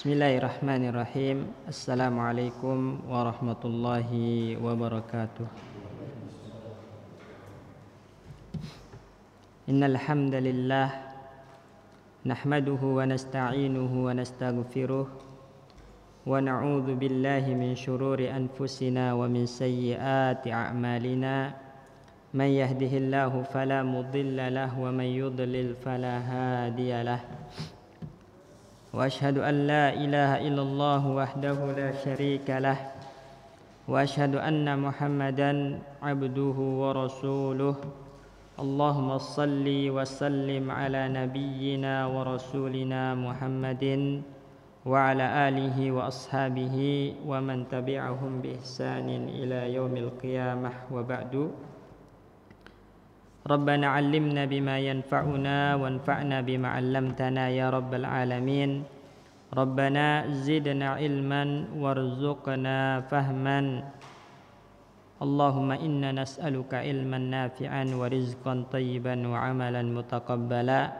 Bismillahirrahmanirrahim. Assalamualaikum warahmatullahi wabarakatuh. Innal hamdalillah nahmaduhu wa nasta'inuhu wa nastaghfiruh wa na'udzu billahi min shururi anfusina wa min sayyiati a'malina. Man yahdihillahu fala mudilla lahu wa man yudlil fala hadiya lahu. Wa ashhadu an la ilaha illallah wahdahu la syarika lah wa ashhadu anna Muhammadan abduhu wa rasuluh. Allahumma salli wa sallim ala nabiyyina wa rasulina Muhammadin wa ala alihi wa ashabihi wa man tabi'ahum bi ihsanin ila yaumil qiyamah wa ba'du. Rabbana 'allimna bima yanfa'una wanfa'na bima 'allamtana ya rabbal alamin. Rabbana zidna ilman warzuqna fahman. Allahumma inna nas'aluka ilman nafi'an wa rizqan tayyiban wa 'amalan mutaqabbala.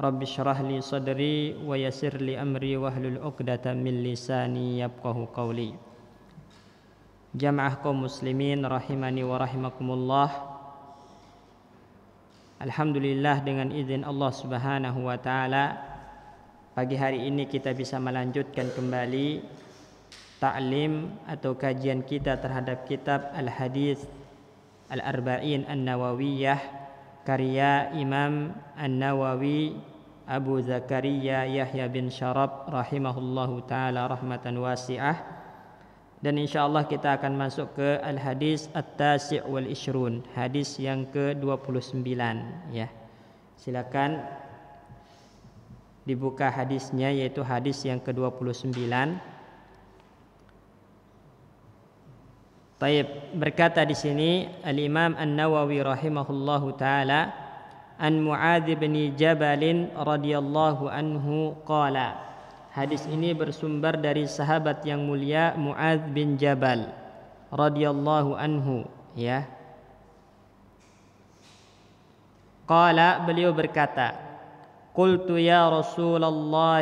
Rabbi shrah li sadri wa yassir li amri wahlul 'uqdatam min lisani yafqahu qawli. Jamaah kaum muslimin rahimani wa rahimakumullah. Alhamdulillah, dengan izin Allah Subhanahu wa taala, pagi hari ini kita bisa melanjutkan kembali ta'lim atau kajian kita terhadap kitab Al-Hadis Al-Arba'in An-Nawawiyah karya Imam An-Nawawi Abu Zakaria Yahya bin Syaraf rahimahullahu taala rahmatan wasi'ah. Dan insyaallah kita akan masuk ke Al-Hadis At-Tasi' wal Ishrun, hadis yang ke-29 ya. Silakan dibuka hadisnya, yaitu hadis yang ke-29. Taib, berkata di sini Al-Imam An-Nawawi rahimahullahu taala, an Mu'adz bin Jabal radhiyallahu anhu qala. Hadis ini bersumber dari sahabat yang mulia Mu'adz bin Jabal radhiyallahu anhu ya. Qala, beliau berkata, qultu ya Rasulullah,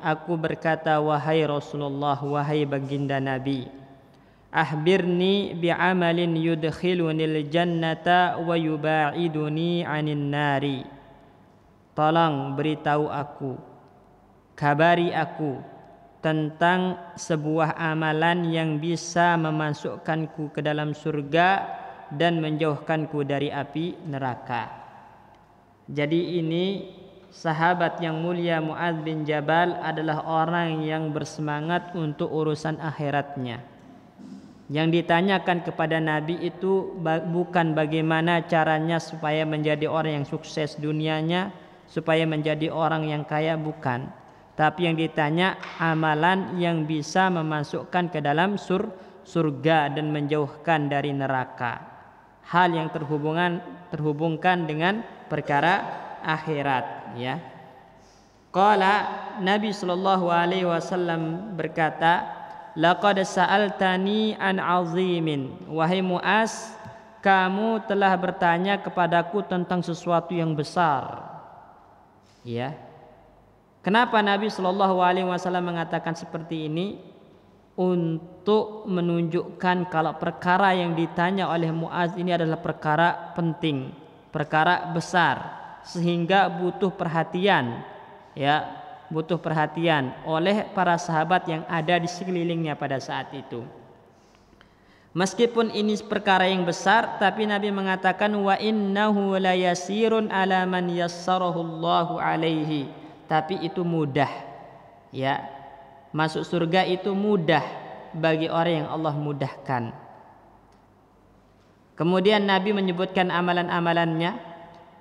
aku berkata wahai Rasulullah, wahai baginda Nabi, akhbirni bi'amalin yudkhilunil jannata wa yuba'iduni 'anil nari. Tolong beritahu aku, kabari aku tentang sebuah amalan yang bisa memasukkanku ke dalam surga dan menjauhkanku dari api neraka. Jadi ini sahabat yang mulia Mu'adz bin Jabal adalah orang yang bersemangat untuk urusan akhiratnya. Yang ditanyakan kepada Nabi itu bukan bagaimana caranya supaya menjadi orang yang sukses dunianya, supaya menjadi orang yang kaya, bukan. Tapi yang ditanya amalan yang bisa memasukkan ke dalam surga dan menjauhkan dari neraka. Hal yang terhubungkan dengan perkara akhirat ya. Qala, Nabi sallallahu alaihi wasallam berkata, laqad sa'altani an 'azimin. Wahai Mu'adz, kamu telah bertanya kepadaku tentang sesuatu yang besar. Ya. Kenapa Nabi Shallallahu Alaihi Wasallam mengatakan seperti ini? Untuk menunjukkan kalau perkara yang ditanya oleh Mu'adz ini adalah perkara penting, perkara besar, sehingga butuh perhatian, ya, butuh perhatian oleh para sahabat yang ada di sekelilingnya pada saat itu. Meskipun ini perkara yang besar, tapi Nabi mengatakan wa innahu la yasirun ala man yassarahu Allahu alaihi. Tapi itu mudah ya, masuk surga itu mudah bagi orang yang Allah mudahkan. Kemudian Nabi menyebutkan amalan-amalannya,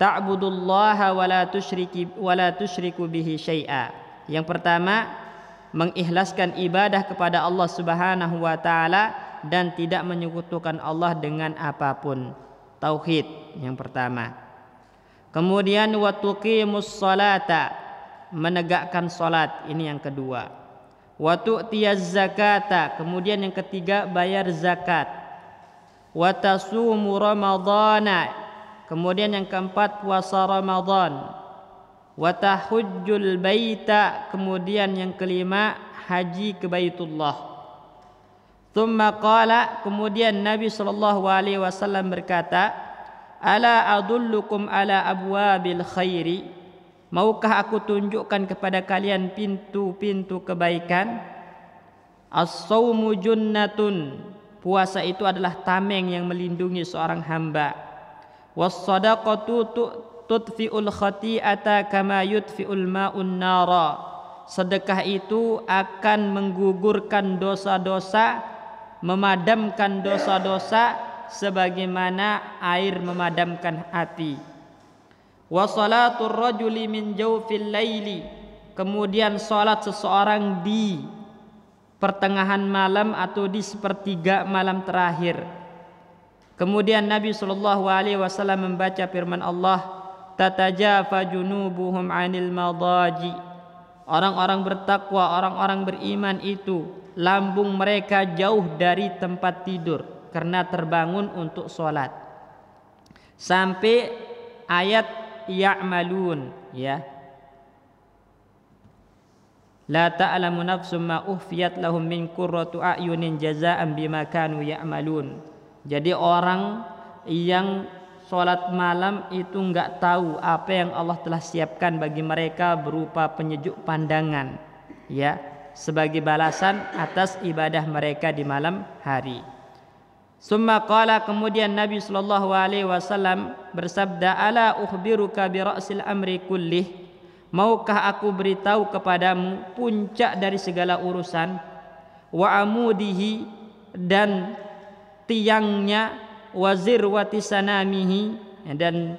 ta'budullaha wa la tusyriku bihi syai'a. Yang pertama, mengikhlaskan ibadah kepada Allah Subhanahu wa taala dan tidak menyekutukan Allah dengan apapun. Tauhid yang pertama. Kemudian wa tuqimus sholata, menegakkan salat, ini yang kedua. Wa tu'tiyaz zakata, kemudian yang ketiga bayar zakat. Wa tasumu ramadhana, kemudian yang keempat puasa Ramadan. wa tahujjul baita, kemudian yang kelima haji ke Baitullah. Tsumma qala, kemudian Nabi sallallahu alaihi wasallam berkata, ala adullukum ala abwabil khairi, maukah aku tunjukkan kepada kalian pintu-pintu kebaikan? As-saumu junnatun, puasa itu adalah tameng yang melindungi seorang hamba. Was-sadaqatu tudfi'ul khati'ata kama yudfi'ul ma'un nara, sedekah itu akan menggugurkan dosa-dosa, memadamkan dosa-dosa sebagaimana air memadamkan api. Wa salatul rajuli min jawfil laili, kemudian salat seseorang di pertengahan malam atau di sepertiga malam terakhir. Kemudian Nabi sallallahu alaihi wasallam membaca firman Allah, tatajafa junubuhum 'anil madaji, orang-orang bertakwa, orang-orang beriman itu lambung mereka jauh dari tempat tidur karena terbangun untuk salat. Sampai ayat ya'malun, ya. La ta'lamu nafsum ma uhfiyat lahum min qurrati a'yunin jazaa'an bima kanu ya'malun. Jadi orang yang salat malam itu enggak tahu apa yang Allah telah siapkan bagi mereka berupa penyejuk pandangan, ya, sebagai balasan atas ibadah mereka di malam hari. Summa qala, kemudian Nabi sallallahu alaihi wasallam bersabda, ala ukhbiruka bi ra'sil amri kullih, maukah aku beritahu kepadamu puncak dari segala urusan, wa amudihi, dan tiangnya, wa zirwati sanamihi, dan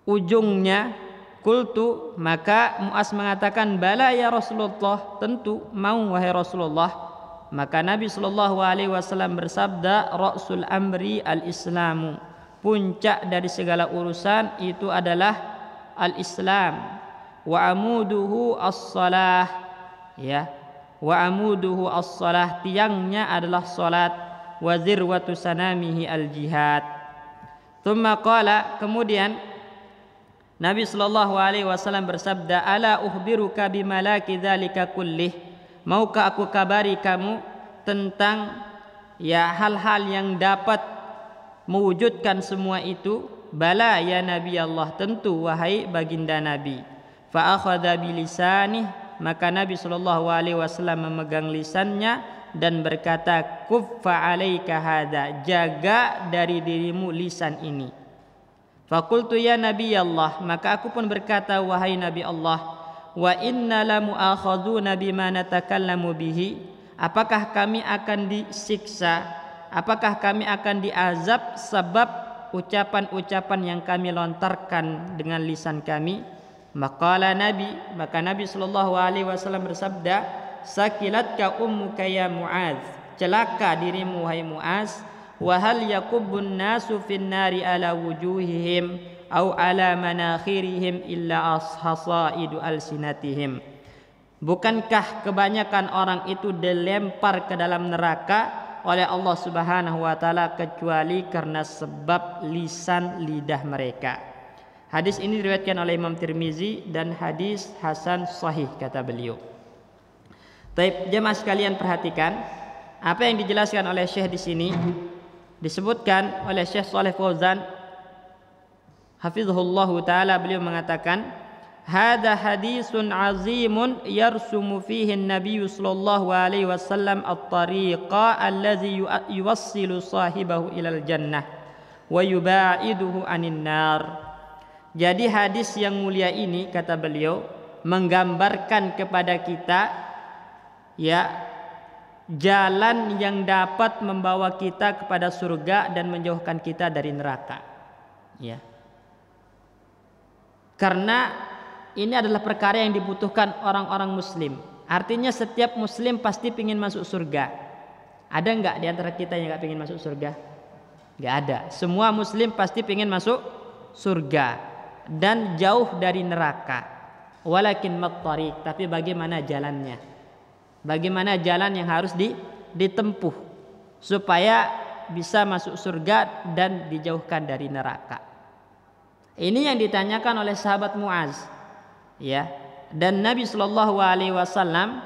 ujungnya. Qultu, maka Mu'az mengatakan, bala ya Rasulullah, tentu mau wahai Rasulullah. Maka Nabi sallallahu alaihi wasallam bersabda, ra'sul amri al-islamu, puncak dari segala urusan itu adalah al-Islam, wa amuduhu as-salah, ya, wa amuduhu as-salah, tiangnya adalah salat, wa zirwatu sanamihi al-jihad. Tsumma qala, kemudian Nabi sallallahu alaihi wasallam bersabda, ala ukhbiruka bimalaki dzalika kullih, maukah aku kabari kamu tentang, ya, hal-hal yang dapat mewujudkan semua itu? Bala ya Nabi Allah, tentu wahai baginda Nabi. Fa akhadha bilisanih, maka Nabi sallallahu alaihi wasallam memegang lisannya dan berkata, kuffa alaika hadza, jaga dari dirimu lisan ini. Faqultu ya Nabi Allah, maka aku pun berkata, wahai Nabi Allah, wa inna la mu'akhadzuna bima natakallamu bihi, apakah kami akan disiksa, apakah kami akan diazab sebab ucapan-ucapan yang kami lontarkan dengan lisan kami? Maqala Nabi, maka Nabi sallallahu alaihi wasallam bersabda, sakilatka ummuka ya Mu'adz, celaka dirimu wahai Mu'adz. Wa hal yakubbun nasu fin nari ala wujuhihim au ala manakhirihim illa ashasaidu alsinatihim, bukankah kebanyakan orang itu dilempar ke dalam neraka oleh Allah Subhanahu wa taala kecuali karena sebab lisan lidah mereka. Hadis ini diriwayatkan oleh Imam Tirmizi dan hadis hasan sahih, kata beliau. Baik, jemaah sekalian, perhatikan apa yang dijelaskan oleh Syekh di sini. Disebutkan oleh Syekh Shalih Fauzan hafizahullahu taala, beliau mengatakan, hada hadisun azimun yarsumu fihi an-nabiy sallallahu alaihi wasallam at-tariqa allazi yuwassilu sahibahu ilal jannah wa yubaiduhu anin nar. Jadi hadis yang mulia ini, kata beliau, menggambarkan kepada kita, ya, jalan yang dapat membawa kita kepada surga dan menjauhkan kita dari neraka, ya. Karena ini adalah perkara yang dibutuhkan orang-orang muslim. Artinya setiap muslim pasti ingin masuk surga. Ada enggak di antara kita yang enggak ingin masuk surga? Enggak ada. Semua muslim pasti ingin masuk surga dan jauh dari neraka. Walakin mat-tariq, tapi bagaimana jalannya? Bagaimana jalan yang harus ditempuh supaya bisa masuk surga dan dijauhkan dari neraka. Ini yang ditanyakan oleh sahabat Muaz, ya. Dan Nabi Shallallahu Alaihi Wasallam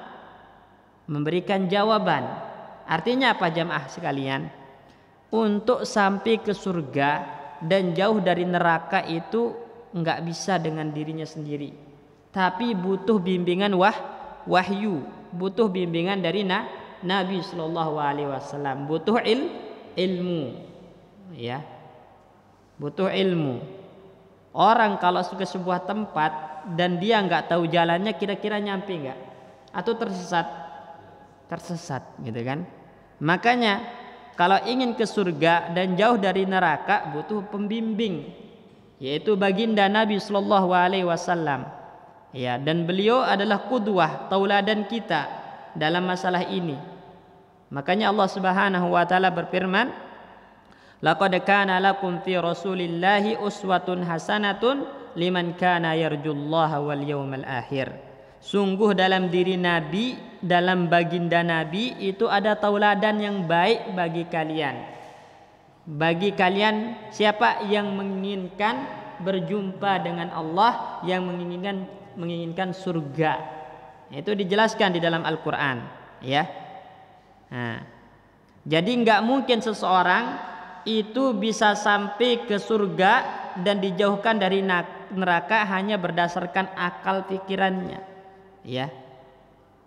memberikan jawaban. Artinya apa jamaah sekalian? Untuk sampai ke surga dan jauh dari neraka itu nggak bisa dengan dirinya sendiri, tapi butuh bimbingan wahyu, butuh bimbingan dari Nabi Shallallahu Alaihi Wasallam, butuh ilmu, ya, butuh ilmu. Orang kalau ke sebuah tempat dan dia nggak tahu jalannya, kira-kira nyampe nggak? Atau tersesat? Tersesat, gitu kan? Makanya kalau ingin ke surga dan jauh dari neraka butuh pembimbing, yaitu baginda Nabi Shallallahu Alaihi Wasallam. Ya, dan beliau adalah qudwah, tauladan kita dalam masalah ini. Makanya Allah Subhanahu Wa Taala berfirman, laqad kana lakum fi Rasulillahi uswatun hasanatun liman kana yarjullaha wal yawmal akhir. Sungguh dalam diri Nabi, dalam baginda Nabi itu ada tauladan yang baik bagi kalian. Bagi kalian siapa yang menginginkan berjumpa dengan Allah, yang menginginkan surga. Itu dijelaskan di dalam Al-Qur'an, ya. Nah, jadi enggak mungkin seseorang itu bisa sampai ke surga dan dijauhkan dari neraka hanya berdasarkan akal pikirannya, ya,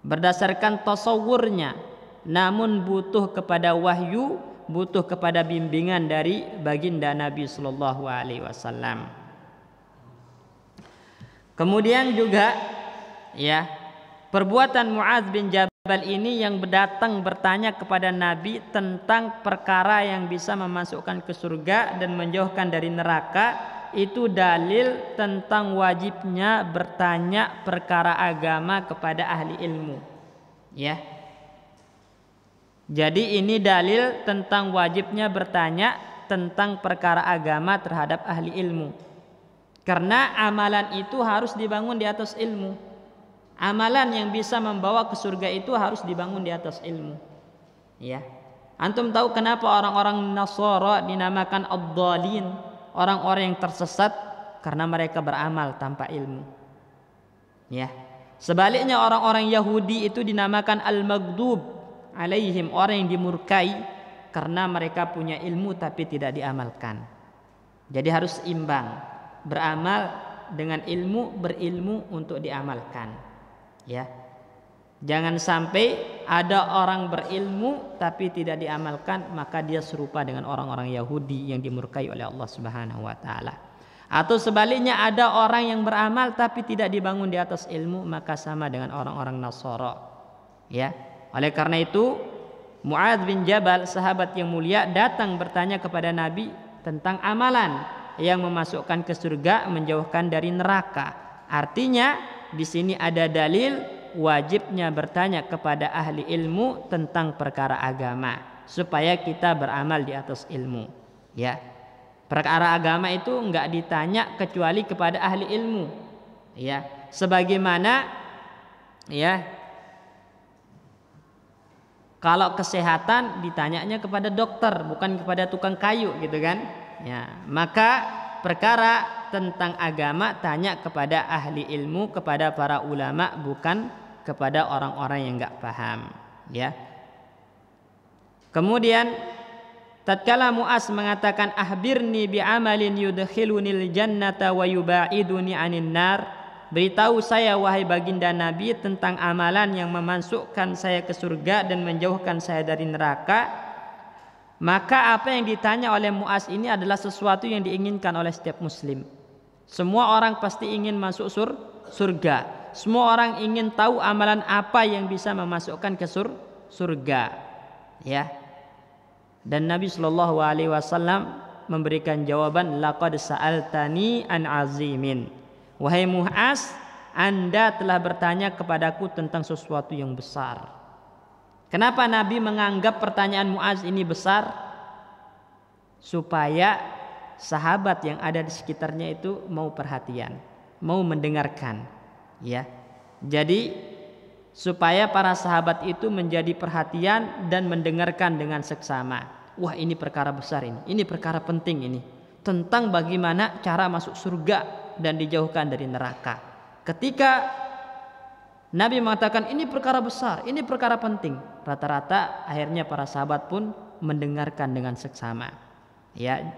berdasarkan tasawurnya, namun butuh kepada wahyu, butuh kepada bimbingan dari baginda Nabi Sallallahu Alaihi Wasallam. Kemudian juga, ya, perbuatan Muaz bin Jabal ini yang datang bertanya kepada Nabi tentang perkara yang bisa memasukkan ke surga dan menjauhkan dari neraka, itu dalil tentang wajibnya bertanya perkara agama kepada ahli ilmu, ya. Jadi ini dalil tentang wajibnya bertanya tentang perkara agama terhadap ahli ilmu, karena amalan itu harus dibangun di atas ilmu. Amalan yang bisa membawa ke surga itu harus dibangun di atas ilmu, ya. Antum tahu kenapa orang-orang Nasara dinamakan ad-dhalin, orang-orang yang tersesat? Karena mereka beramal tanpa ilmu, ya. Sebaliknya orang-orang Yahudi itu dinamakan al-maghdub alaihim, orang yang dimurkai, karena mereka punya ilmu tapi tidak diamalkan. Jadi harus imbang, beramal dengan ilmu, berilmu untuk diamalkan, ya. Jangan sampai ada orang berilmu tapi tidak diamalkan, maka dia serupa dengan orang-orang Yahudi yang dimurkai oleh Allah Subhanahu wa taala. Atau sebaliknya ada orang yang beramal tapi tidak dibangun di atas ilmu, maka sama dengan orang-orang Nasara, ya. Oleh karena itu Muaz bin Jabal, sahabat yang mulia, datang bertanya kepada Nabi tentang amalan yang memasukkan ke surga, menjauhkan dari neraka. Artinya di sini ada dalil wajibnya bertanya kepada ahli ilmu tentang perkara agama supaya kita beramal di atas ilmu, ya. Perkara agama itu enggak ditanya kecuali kepada ahli ilmu, ya. Sebagaimana, ya, kalau kesehatan ditanyanya kepada dokter, bukan kepada tukang kayu, gitu kan, ya. Maka perkara tentang agama tanya kepada ahli ilmu, kepada para ulama, bukan kepada orang-orang yang enggak paham, ya. Kemudian tatkala Muaz mengatakan ahbirni bi'amalin yudkhilunil jannata wa yubaiduni 'anin nar, beritahu saya wahai baginda Nabi tentang amalan yang memasukkan saya ke surga dan menjauhkan saya dari neraka. Maka apa yang ditanya oleh Muaz ini adalah sesuatu yang diinginkan oleh setiap muslim. Semua orang pasti ingin masuk surga. Semua orang ingin tahu amalan apa yang bisa memasukkan ke surga, ya. Dan Nabi Shallallahu Alaihi Wasallam memberikan jawaban, laqad sa'altani an azimin. Wahai Muaz, Anda telah bertanya kepadaku tentang sesuatu yang besar. Kenapa Nabi menganggap pertanyaan Muaz ini besar? Supaya sahabat yang ada di sekitarnya itu mau perhatian, mau mendengarkan, ya. Jadi supaya para sahabat itu menjadi perhatian dan mendengarkan dengan seksama. Wah, ini perkara besar ini perkara penting ini. tentang bagaimana cara masuk surga dan dijauhkan dari neraka. Ketika Nabi mengatakan ini perkara besar, ini perkara penting, rata-rata akhirnya para sahabat pun mendengarkan dengan seksama. Ya.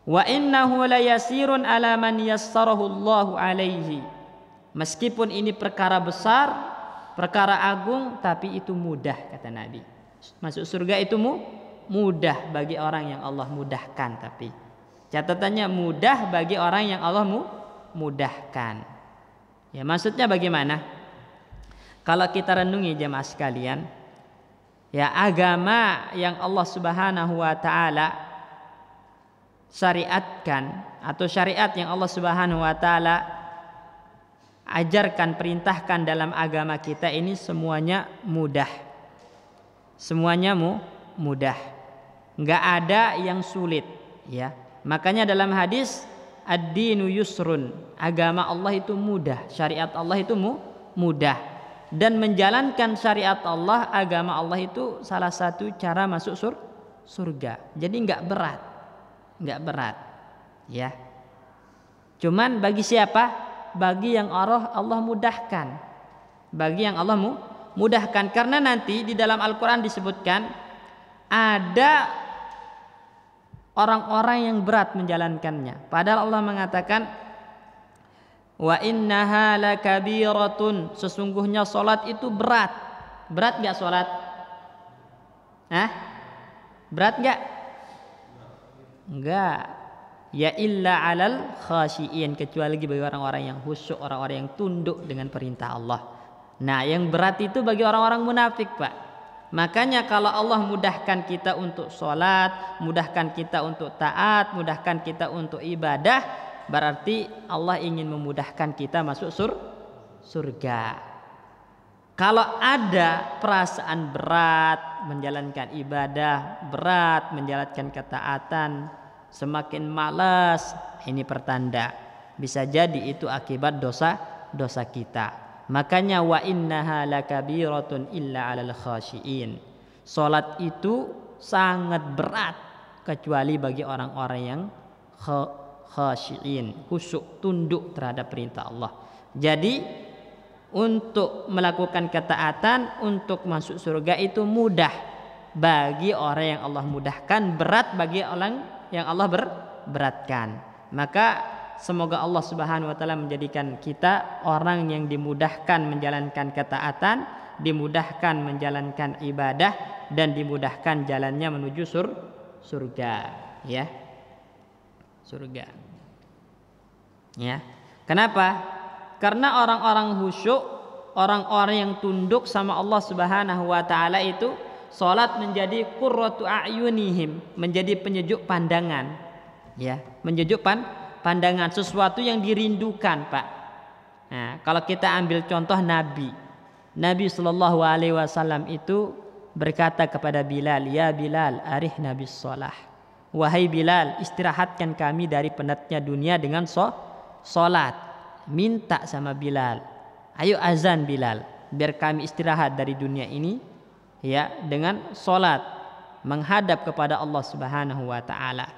Wa innahu la yasirun ala man yassarahu Allahu alaihi. Meskipun ini perkara besar, perkara agung, tapi itu mudah, kata Nabi. Masuk surga itu mudah bagi orang yang Allah mudahkan. Tapi catatannya mudah bagi orang yang Allah mudahkan. Ya, maksudnya bagaimana? Kalau kita renungi jemaah sekalian, ya, agama yang Allah Subhanahu wa taala syariatkan atau syariat yang Allah Subhanahu wa taala ajarkan, perintahkan dalam agama kita ini semuanya mudah. Semuanya mudah. Enggak ada yang sulit, ya. Makanya dalam hadis ad-dinu yusrun, agama Allah itu mudah, syariat Allah itu mudah. Dan menjalankan syariat Allah, agama Allah itu salah satu cara masuk surga. Jadi enggak berat, ya. Cuman bagi siapa? Bagi yang Allah mudahkan. Bagi yang Allah mudahkan, karena nanti di dalam Al-Quran disebutkan ada orang-orang yang berat menjalankannya. Padahal Allah mengatakan wa innaha lakabiratun, sesungguhnya solat itu berat. Berat gak solat? Berat gak? Enggak. Ya illa alal khasyiin, kecuali bagi orang-orang yang khusyuk, orang-orang yang tunduk dengan perintah Allah. Nah, yang berat itu bagi orang-orang munafik, Pak. Makanya kalau Allah mudahkan kita untuk sholat, mudahkan kita untuk taat, mudahkan kita untuk ibadah, berarti Allah ingin memudahkan kita masuk surga. Kalau ada perasaan berat menjalankan ibadah, berat menjalankan ketaatan, semakin malas, ini pertanda bisa jadi itu akibat dosa kita. Makanya wa innaha lakabiratun illa 'alal khasyiin. Salat itu sangat berat kecuali bagi orang-orang yang khasyiin, khusyuk, tunduk terhadap perintah Allah. Jadi untuk melakukan ketaatan, untuk masuk surga itu mudah bagi orang yang Allah mudahkan, berat bagi orang yang Allah beratkan. Maka semoga Allah Subhanahu wa taala menjadikan kita orang yang dimudahkan menjalankan ketaatan, dimudahkan menjalankan ibadah, dan dimudahkan jalannya menuju surga, ya. Surga. Ya. Kenapa? Karena orang-orang khusyuk, orang-orang yang tunduk sama Allah Subhanahu wa taala itu salat menjadi qurratu a'yunihim, menjadi penyejuk pandangan. Ya, menyejuk pandangan, sesuatu yang dirindukan, Pak. Nah, kalau kita ambil contoh Nabi Shallallahu Alaihi Wasallam itu berkata kepada Bilal, ya Bilal, arihna bis shalah. Wahai Bilal, istirahatkan kami dari penatnya dunia dengan sholat. Minta sama Bilal, ayo azan Bilal, biar kami istirahat dari dunia ini, ya, dengan sholat, menghadap kepada Allah Subhanahu Wa Taala.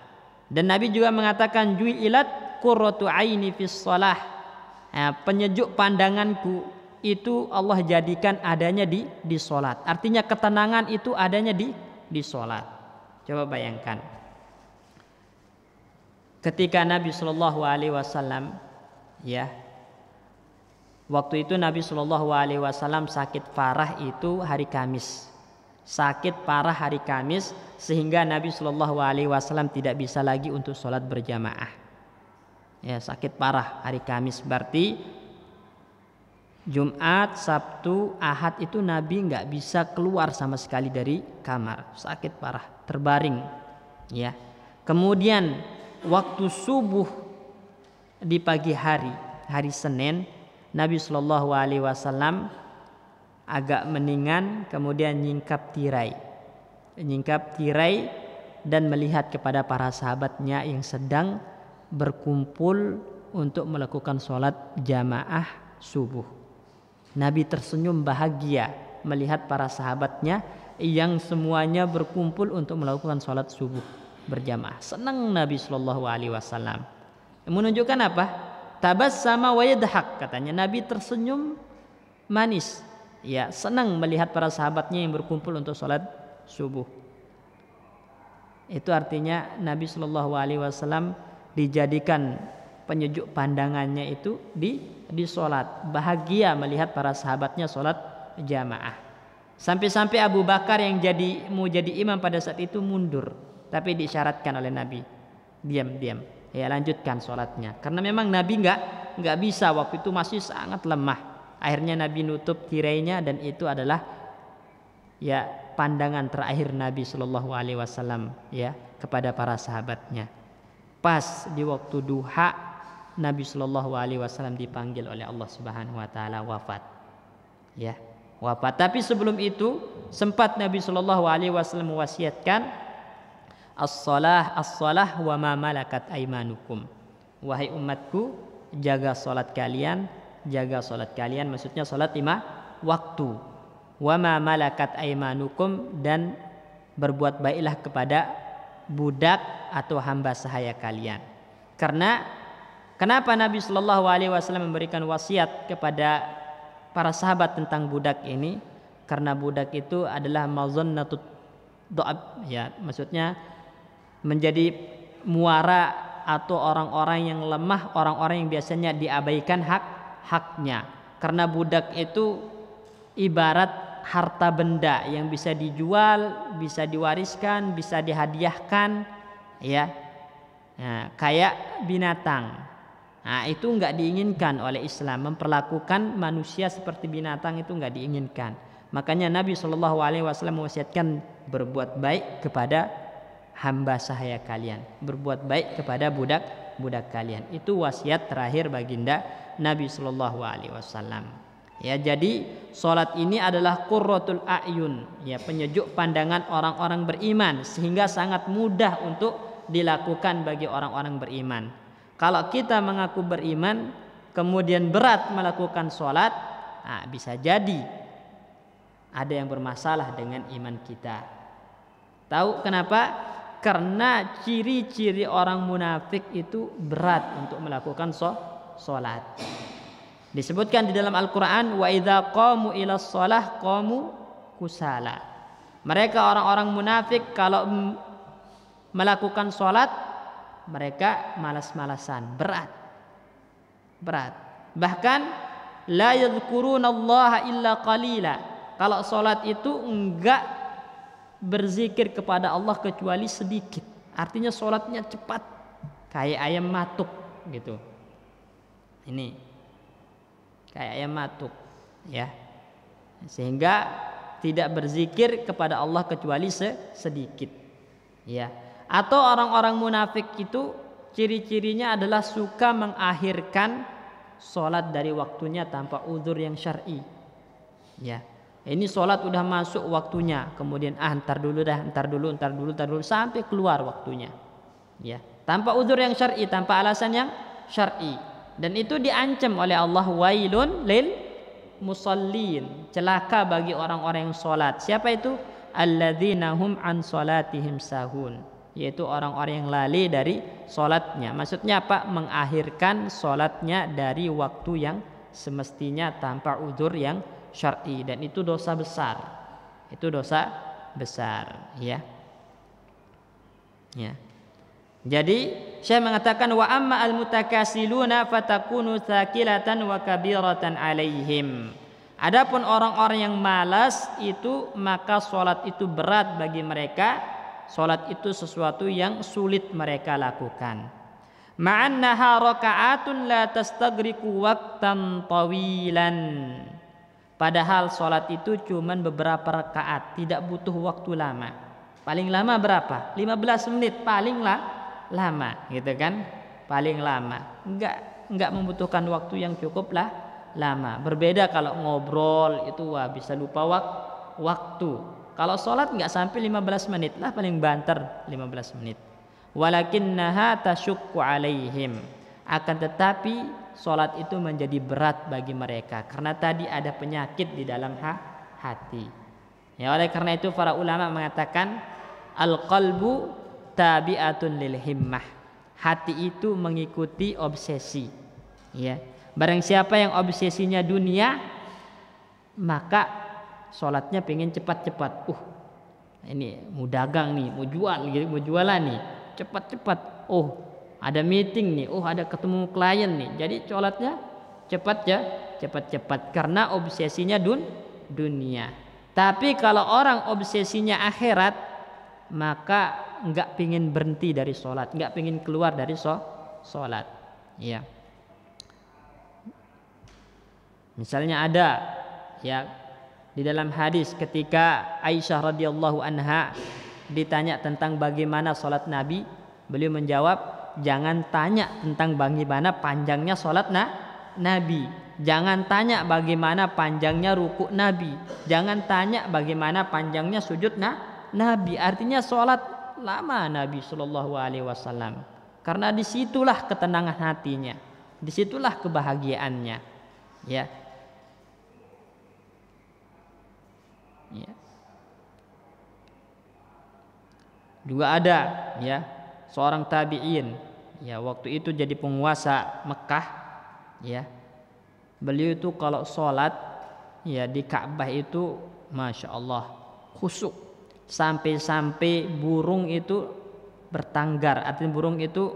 Dan Nabi juga mengatakan ju'ilat qurratu aini fis shalah. Penyejuk pandanganku itu Allah jadikan adanya di salat. Artinya ketenangan itu adanya di salat. Coba bayangkan. Ketika Nabi Shallallahu alaihi wasallam, ya, waktu itu Nabi Shallallahu alaihi wasallam sakit parah itu hari Kamis. Sakit parah hari Kamis sehingga Nabi Shallallahu alaihi wasallam tidak bisa lagi untuk sholat berjamaah. Ya, sakit parah hari Kamis, berarti Jumat, Sabtu, Ahad itu Nabi nggak bisa keluar sama sekali dari kamar, sakit parah, terbaring. Ya, kemudian waktu subuh di pagi hari Senin, Nabi Shallallahu alaihi wasallam agak mendingan, kemudian nyingkap tirai dan melihat kepada para sahabatnya yang sedang berkumpul untuk melakukan sholat jamaah subuh. Nabi tersenyum bahagia melihat para sahabatnya yang semuanya berkumpul untuk melakukan sholat subuh. berjamaah. Senang Nabi Shallallahu Alaihi Wasallam. Menunjukkan apa? Tabassama wa yadhak, katanya Nabi tersenyum manis. Ya, senang melihat para sahabatnya yang berkumpul untuk sholat subuh. Itu artinya Nabi Shallallahu Alaihi Wasallam dijadikan penyejuk pandangannya itu di sholat. Bahagia melihat para sahabatnya sholat jamaah. Sampai-sampai Abu Bakar yang mau jadi imam pada saat itu mundur, tapi disyaratkan oleh Nabi, diam, ya lanjutkan sholatnya. Karena memang Nabi nggak bisa, waktu itu masih sangat lemah. Akhirnya Nabi nutup tirainya, dan itu adalah ya pandangan terakhir Nabi Shallallahu Alaihi Wasallam ya kepada para sahabatnya. Pas di waktu duha, Nabi Shallallahu Alaihi Wasallam dipanggil oleh Allah Subhanahu Wa Taala wafat. Ya, wafat. Tapi sebelum itu sempat Nabi Shallallahu Alaihi Wasallam mewasiatkan as-salah wa ma malakat aimanukum. Wahai umatku, jaga salat kalian, maksudnya salat 5 waktu. Wa ma malakat aimanukum, dan berbuat baiklah kepada budak atau hamba sahaya kalian. Karena kenapa Nabi Shallallahu Alaihi Wasallam memberikan wasiat kepada para sahabat tentang budak ini? Karena budak itu adalah mazannatut do'ab, ya, maksudnya menjadi muara atau orang-orang yang lemah, orang-orang yang biasanya diabaikan haknya. Karena budak itu ibarat harta benda yang bisa dijual, bisa diwariskan, bisa dihadiahkan, ya. Nah, kayak binatang. Nah, itu enggak diinginkan oleh Islam. Memperlakukan manusia seperti binatang itu enggak diinginkan. Makanya Nabi Shallallahu Alaihi Wasallam mewasiatkan berbuat baik kepada hamba sahaya kalian, berbuat baik kepada budak kalian. Itu wasiat terakhir baginda Nabi Shallallahu Alaihi Wasallam. Ya, jadi sholat ini adalah qurratul a'yun, ya, penyejuk pandangan orang-orang beriman, sehingga sangat mudah untuk dilakukan bagi orang-orang beriman. Kalau kita mengaku beriman kemudian berat melakukan sholat, nah, bisa jadi ada yang bermasalah dengan iman kita. Tahu kenapa? Karena ciri-ciri orang munafik itu berat untuk melakukan sholat. Disebutkan di dalam Al-Quran, wa idza qamu ila shalah qamu kusala. Mereka orang-orang munafik kalau melakukan sholat mereka malas-malasan, berat. Bahkan la yadhkurunallaha illa qalila. Kalau sholat itu enggak berzikir kepada Allah kecuali sedikit. Artinya sholatnya cepat, kayak ayam matuk gitu. Ini kayak ayam matuk, ya. Sehingga tidak berzikir kepada Allah kecuali sedikit, ya. Atau orang-orang munafik itu ciri-cirinya adalah suka mengakhirkan sholat dari waktunya tanpa uzur yang syar'i, ya. Ini sholat udah masuk waktunya, kemudian ntar dulu sampai keluar waktunya, ya, tanpa uzur yang syar'i, tanpa alasan yang syar'i. Dan itu diancam oleh Allah, wailun lil musallin, celaka bagi orang-orang yang sholat. Siapa itu? Alladzina hum an sholatihim sahun, yaitu orang-orang yang lalai dari sholatnya. Maksudnya apa? Mengakhirkan sholatnya dari waktu yang semestinya tanpa uzur yang syar'i, dan itu dosa besar. Itu dosa besar, ya. Ya. Jadi Syekh mengatakan wa amma al-mutakasiluna fatakunu tsakilatan wa kabiratan alaihim. Adapun orang-orang yang malas itu, maka salat itu berat bagi mereka. Salat itu sesuatu yang sulit mereka lakukan. Ma'annaha raka'atun la tastagriqu waqtan tawilan. Padahal sholat itu cuma beberapa rakaat, tidak butuh waktu lama. Paling lama berapa? 15 menit paling lama, gitu kan? Paling lama. Enggak membutuhkan waktu yang cukup lama. Berbeda kalau ngobrol itu bisa lupa waktu. Kalau sholat enggak sampai 15 menit lah, paling banter 15 menit. Walakinnaha tasyukku alaihim. Akan tetapi sholat itu menjadi berat bagi mereka karena tadi ada penyakit di dalam hati. Ya, oleh karena itu para ulama mengatakan al-qalbu tabi'atun lil himmah. Hati itu mengikuti obsesi. Ya. Barang siapa yang obsesinya dunia, maka sholatnya pengen cepat-cepat. Ini mau dagang nih, mau jualan nih, cepat-cepat. Ada meeting nih, ada ketemu klien nih. Jadi sholatnya cepat-cepat karena obsesinya dunia. Tapi kalau orang obsesinya akhirat, maka nggak pingin berhenti dari sholat, nggak pingin keluar dari sholat. Ya. Misalnya ada ya di dalam hadis ketika Aisyah radhiyallahu anha ditanya tentang bagaimana sholat Nabi, beliau menjawab, jangan tanya tentang bagaimana panjangnya sholat Nabi, jangan tanya bagaimana panjangnya ruku Nabi, jangan tanya bagaimana panjangnya sujud Nabi. Artinya sholat lama Nabi Shallallahu Alaihi Wasallam, karena disitulah ketenangan hatinya, disitulah kebahagiaannya. Ya. Ya. Juga ada ya seorang tabi'in, ya waktu itu jadi penguasa Mekah, ya. Beliau itu kalau sholat ya di Ka'bah itu masya Allah khusyuk, sampai burung itu bertanggar. Artinya burung itu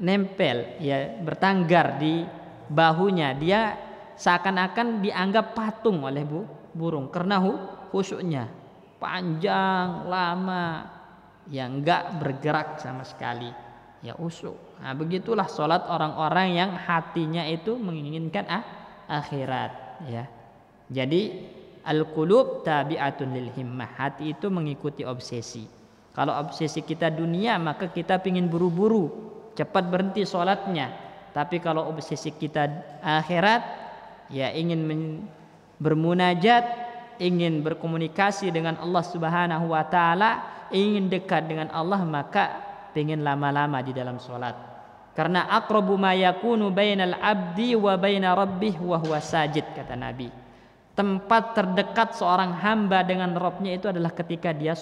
nempel, ya, bertanggar di bahunya. Dia seakan-akan dianggap patung oleh burung karena khusyuknya panjang lama, yang enggak bergerak sama sekali, ya khusyuk. Nah, begitulah sholat orang-orang yang hatinya itu menginginkan akhirat, ya. Jadi al-qulub tabi'atun lil himmah, hati itu mengikuti obsesi. Kalau obsesi kita dunia, maka kita pingin buru-buru cepat berhenti sholatnya. Tapi kalau obsesi kita akhirat, ya ingin bermunajat, ingin berkomunikasi dengan Allah Subhanahu wa taala, ingin dekat dengan Allah, maka ingin lama-lama di dalam sholat. Karena aqrabu ma yakunu bainal abdi wa baina rabbih wa huwa sajid, kata Nabi. Tempat terdekat seorang hamba dengan Rabbnya itu adalah ketika dia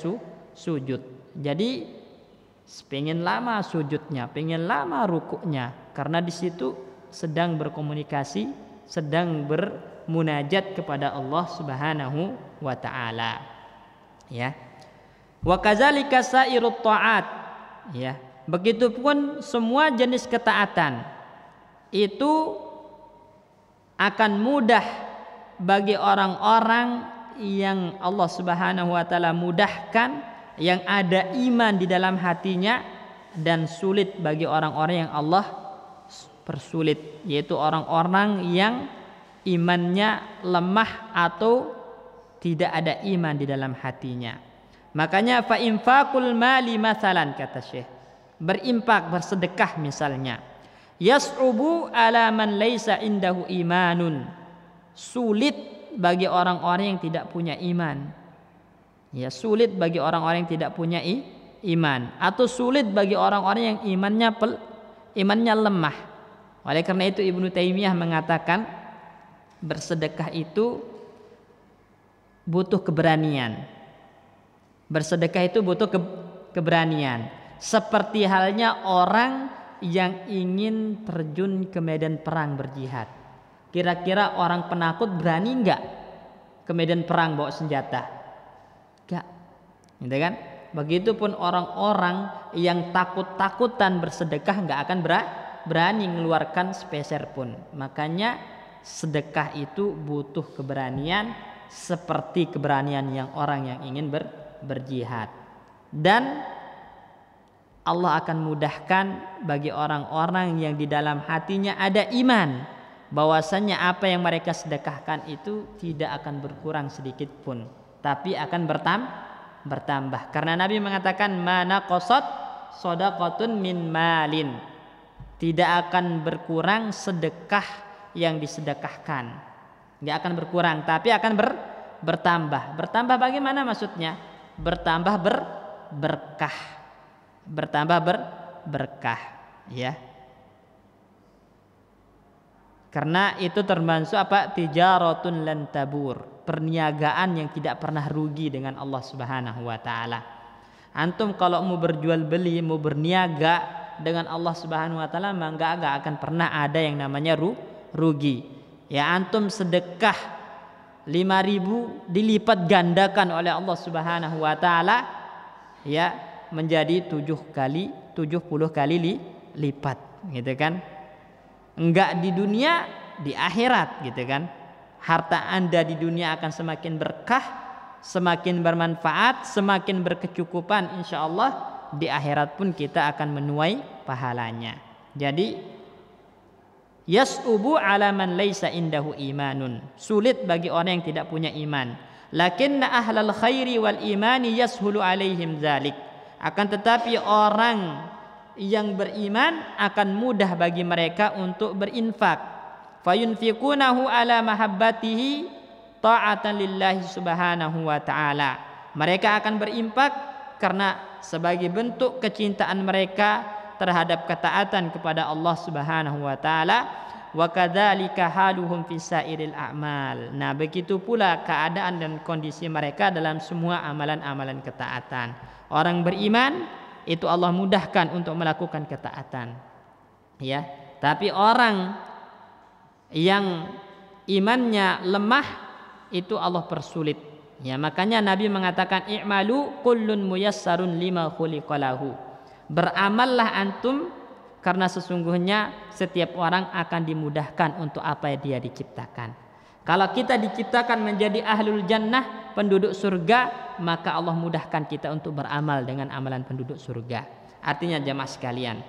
sujud. Jadi pengen lama sujudnya, pengen lama rukuknya, karena di situ sedang berkomunikasi, sedang bermunajat kepada Allah Subhanahu wa taala. Ya. Wa kadzalika sairut taat. Ya. Begitupun semua jenis ketaatan itu akan mudah bagi orang-orang yang Allah Subhanahu wa taala mudahkan, yang ada iman di dalam hatinya, dan sulit bagi orang-orang yang Allah persulit, yaitu orang-orang yang imannya lemah atau tidak ada iman di dalam hatinya. Makanya fa infaqul mali masalan, kata Syekh, berimpak, bersedekah misalnya, yas'ubu ala man laisa indahu imanun, sulit bagi orang-orang yang tidak punya iman. Ya, sulit bagi orang-orang yang tidak punya iman, atau sulit bagi orang-orang yang imannya lemah. Oleh karena itu Ibnu Taimiyah mengatakan bersedekah itu butuh keberanian. Bersedekah itu butuh keberanian. Seperti halnya orang yang ingin terjun ke medan perang berjihad. Kira-kira orang penakut berani enggak ke medan perang bawa senjata? Enggak. Gitu kan? Begitupun orang-orang yang takut-takutan bersedekah enggak akan berani mengeluarkan sepeser pun. Makanya sedekah itu butuh keberanian, seperti keberanian yang orang yang ingin berjihad. Dan Allah akan mudahkan bagi orang-orang yang di dalam hatinya ada iman, bahwasannya apa yang mereka sedekahkan itu tidak akan berkurang sedikit pun, tapi akan bertambah. Karena Nabi mengatakan mana qasat shadaqatun min malin, tidak akan berkurang sedekah yang disedekahkan, tidak akan berkurang, tapi akan bertambah. Bertambah bagaimana maksudnya? Bertambah berkah. Bertambah berkah, ya. Karena itu termasuk tijaratun lan tabur, perniagaan yang tidak pernah rugi dengan Allah Subhanahu wa taala. Antum kalau mau berjual beli, mau berniaga dengan Allah Subhanahu wa taala, enggak akan pernah ada yang namanya rugi. Ya, antum sedekah 5.000 dilipat gandakan oleh Allah Subhanahu wa taala ya menjadi 70 kali lipat, gitu kan? Enggak di dunia, di akhirat, gitu kan? Harta Anda di dunia akan semakin berkah, semakin bermanfaat, semakin berkecukupan, insya Allah di akhirat pun kita akan menuai pahalanya. Jadi yas'ubu ala man laisa indahu imanun, sulit bagi orang yang tidak punya iman. Lakinna ahlal khairi wal imani yashulu alaihim dzalik, akan tetapi orang yang beriman akan mudah bagi mereka untuk berinfak. Fayunfikunahu ala mahabbatihi ta'atan lillahi subhanahu wa ta'ala. Mereka akan berinfak karena sebagai bentuk kecintaan mereka terhadap ketaatan kepada Allah Subhanahu wa taala. Wa kadzalika haluhum fi sairil a'mal. Nah, begitu pula keadaan dan kondisi mereka dalam semua amalan-amalan ketaatan. Orang beriman itu Allah mudahkan untuk melakukan ketaatan. Ya, tapi orang yang imannya lemah itu Allah persulit. Ya, makanya Nabi mengatakan i'malu kullun muyassarun lima khuliqalahu. Beramallah antum karena sesungguhnya setiap orang akan dimudahkan untuk apa yang dia diciptakan. Kalau kita diciptakan menjadi ahlul jannah, penduduk surga, maka Allah mudahkan kita untuk beramal dengan amalan penduduk surga. Artinya jamaah sekalian,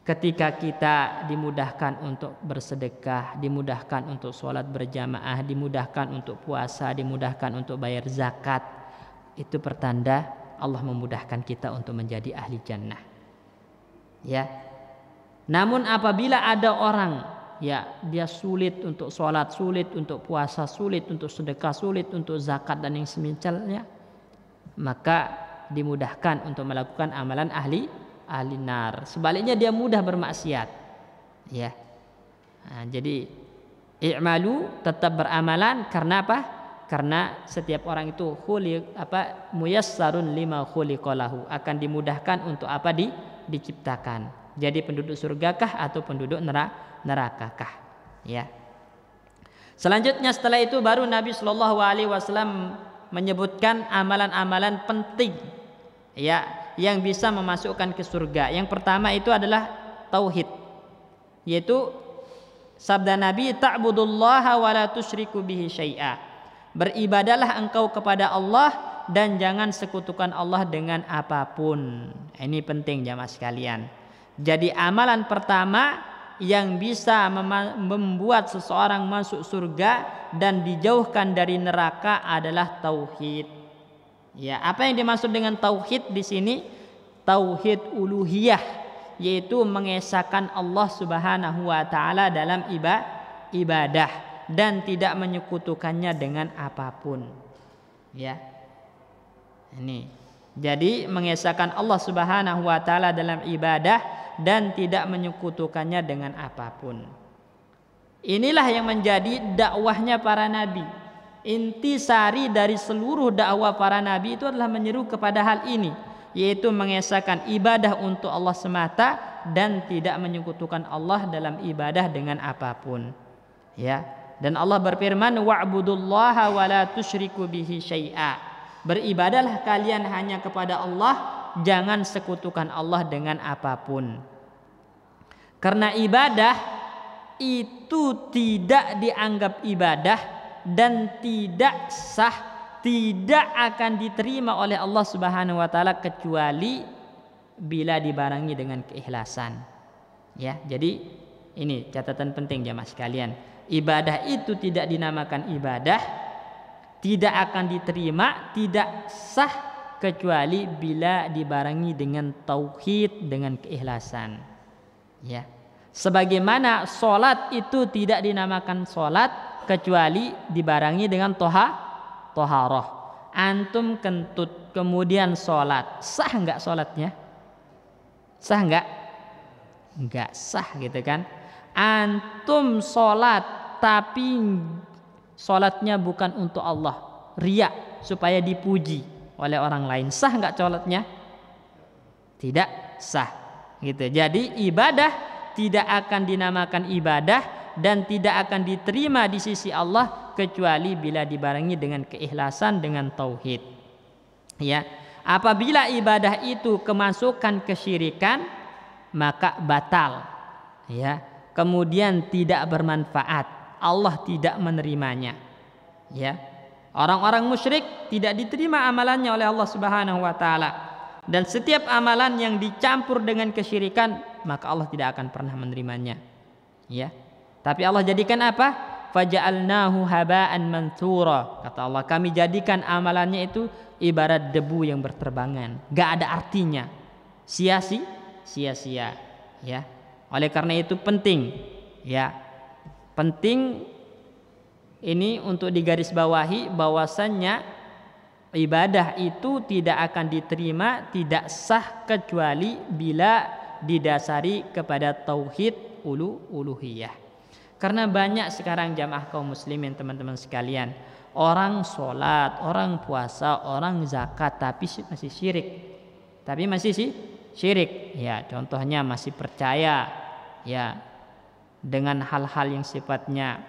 ketika kita dimudahkan untuk bersedekah, dimudahkan untuk sholat berjamaah, dimudahkan untuk puasa, dimudahkan untuk bayar zakat, itu pertanda Allah memudahkan kita untuk menjadi ahli jannah. Ya. Namun apabila ada orang, ya, dia sulit untuk sholat, sulit untuk puasa, sulit untuk sedekah, sulit untuk zakat dan yang semicalnya, maka dimudahkan untuk melakukan amalan ahli nar. Sebaliknya dia mudah bermaksiat. Ya. Nah, jadi i'malu, tetap beramalan karena apa? Karena setiap orang itu muyassarun lima khuliqalahu, akan dimudahkan untuk apa diciptakan. Jadi penduduk surgakah atau penduduk nerakakah? Ya. Selanjutnya setelah itu baru Nabi Shallallahu Alaihi Wasallam menyebutkan amalan-amalan penting, ya, yang bisa memasukkan ke surga. Yang pertama itu adalah tauhid, yaitu sabda Nabi, ta'budullaha wa la tusyriku bihi syai'a. Beribadalah engkau kepada Allah dan jangan sekutukan Allah dengan apapun. Ini penting jamaah sekalian. Jadi amalan pertama yang bisa membuat seseorang masuk surga dan dijauhkan dari neraka adalah tauhid. Ya, apa yang dimaksud dengan tauhid di sini? Tauhid uluhiyah, yaitu mengesahkan Allah Subhanahu wa taala dalam ibadah dan tidak menyekutukannya dengan apapun. Ya. Ini. Jadi mengesahkan Allah Subhanahu wa taala dalam ibadah dan tidak menyekutukannya dengan apapun. Inilah yang menjadi dakwahnya para nabi. Intisari dari seluruh dakwah para nabi itu adalah menyeru kepada hal ini, yaitu mengesahkan ibadah untuk Allah semata dan tidak menyekutukan Allah dalam ibadah dengan apapun. Ya. Dan Allah berfirman, wa'budullaha wa la tusyriku bihi syai'a. Beribadahlah kalian hanya kepada Allah, jangan sekutukan Allah dengan apapun. Karena ibadah itu tidak dianggap ibadah dan tidak sah, tidak akan diterima oleh Allah Subhanahu wa taala kecuali bila dibarengi dengan keikhlasan. Ya, jadi ini catatan penting jamaah sekalian. Ibadah itu tidak dinamakan ibadah, tidak akan diterima, tidak sah kecuali bila dibarengi dengan tauhid, dengan keikhlasan. Ya. Sebagaimana sholat itu tidak dinamakan sholat kecuali dibarengi dengan toharoh. Antum kentut kemudian sholat, sah enggak sholatnya? Sah enggak? Enggak sah, gitu kan? Antum sholat tapi sholatnya bukan untuk Allah, riya supaya dipuji, oleh orang lain, sah nggak sholatnya? Tidak sah. Gitu. Jadi ibadah tidak akan dinamakan ibadah dan tidak akan diterima di sisi Allah kecuali bila dibarengi dengan keikhlasan, dengan tauhid. Ya, apabila ibadah itu kemasukan kesyirikan, maka batal. Ya, kemudian tidak bermanfaat. Allah tidak menerimanya. Ya, orang-orang musyrik tidak diterima amalannya oleh Allah Subhanahu wa taala. Dan setiap amalan yang dicampur dengan kesyirikan, maka Allah tidak akan pernah menerimanya. Ya. Tapi Allah jadikan apa? Faja'alnahu haba'an manthura. Kata Allah, kami jadikan amalannya itu ibarat debu yang berterbangan, gak ada artinya. Sia-sia. Ya. Oleh karena itu penting, ya. Penting ini untuk digarisbawahi bahwasannya ibadah itu tidak akan diterima, tidak sah kecuali bila didasari kepada tauhid uluhiyah. Karena banyak sekarang jamaah kaum muslimin teman-teman sekalian, orang sholat, orang puasa, orang zakat tapi masih syirik. Tapi masih syirik. Ya, contohnya masih percaya ya dengan hal-hal yang sifatnya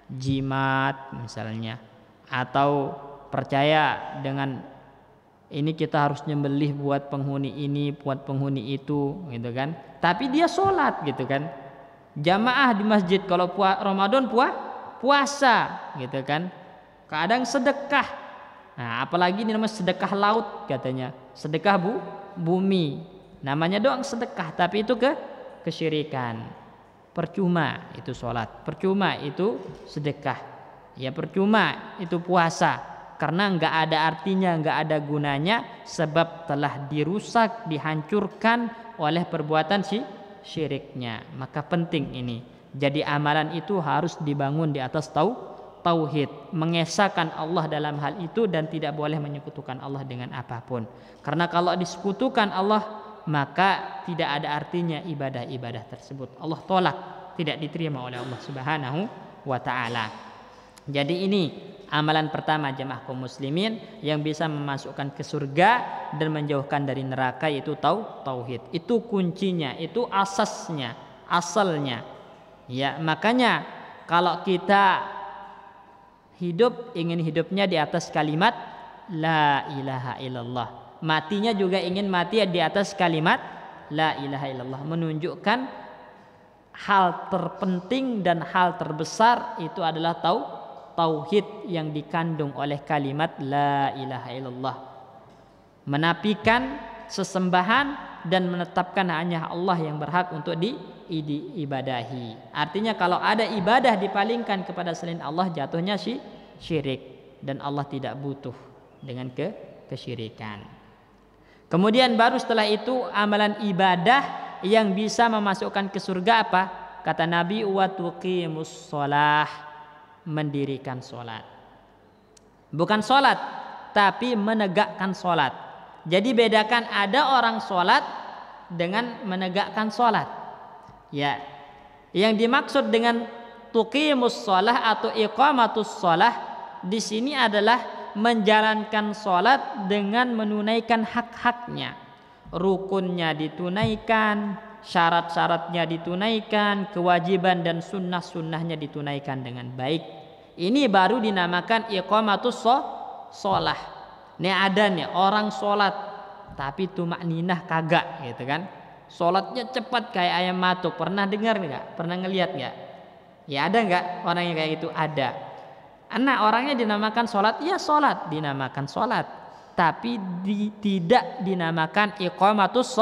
jimat misalnya, atau percaya dengan ini kita harus nyembelih buat penghuni ini, buat penghuni itu, gitu kan. Tapi dia sholat, gitu kan. Jamaah di masjid kalau Ramadan puasa, gitu kan. Kadang sedekah. Nah, apalagi ini namanya sedekah laut katanya, sedekah bumi. Namanya doang sedekah, tapi itu kesyirikan. Percuma itu sholat, percuma itu sedekah, ya percuma itu puasa. Karena nggak ada artinya, nggak ada gunanya, sebab telah dirusak, dihancurkan oleh perbuatan syiriknya. Maka penting ini. Jadi amalan itu harus dibangun di atas tauhid, mengesahkan Allah dalam hal itu dan tidak boleh menyekutukan Allah dengan apapun. Karena kalau disekutukan Allah, maka tidak ada artinya ibadah-ibadah tersebut. Allah tolak, tidak diterima oleh Allah Subhanahu wa taala. Jadi ini amalan pertama jemaah kaum muslimin yang bisa memasukkan ke surga dan menjauhkan dari neraka, yaitu tauhid. Itu kuncinya, itu asasnya, asalnya. Ya, makanya kalau kita ingin hidupnya di atas kalimat la ilaha illallah, matinya juga ingin mati di atas kalimat la ilaha illallah, menunjukkan hal terpenting dan hal terbesar itu adalah tauhid yang dikandung oleh kalimat la ilaha illallah, menafikan sesembahan dan menetapkan hanya Allah yang berhak untuk diibadahi. Artinya kalau ada ibadah dipalingkan kepada selain Allah, jatuhnya syirik, dan Allah tidak butuh dengan kesyirikan. Kemudian baru setelah itu amalan ibadah yang bisa memasukkan ke surga apa? Kata Nabi, wa tuqimus shalah, mendirikan sholat. Bukan sholat, tapi menegakkan sholat. Jadi bedakan ada orang sholat dengan menegakkan sholat. Ya, yang dimaksud dengan tuqimus shalah atau iqamatus shalah di sini adalah menjalankan sholat dengan menunaikan hak-haknya. Rukunnya ditunaikan, syarat-syaratnya ditunaikan, kewajiban dan sunnah-sunnahnya ditunaikan dengan baik. Ini baru dinamakan iqamatus shalah. Ini ada nih orang sholat tapi tumakninah kagak, gitu kan. Sholatnya cepat kayak ayam matuk. Pernah dengar nggak? Pernah ngelihat nggak? Ya ada nggak orang yang kayak gitu? Ada. Orangnya dinamakan sholat, ya sholat, dinamakan sholat, tapi tidak dinamakan iqamatus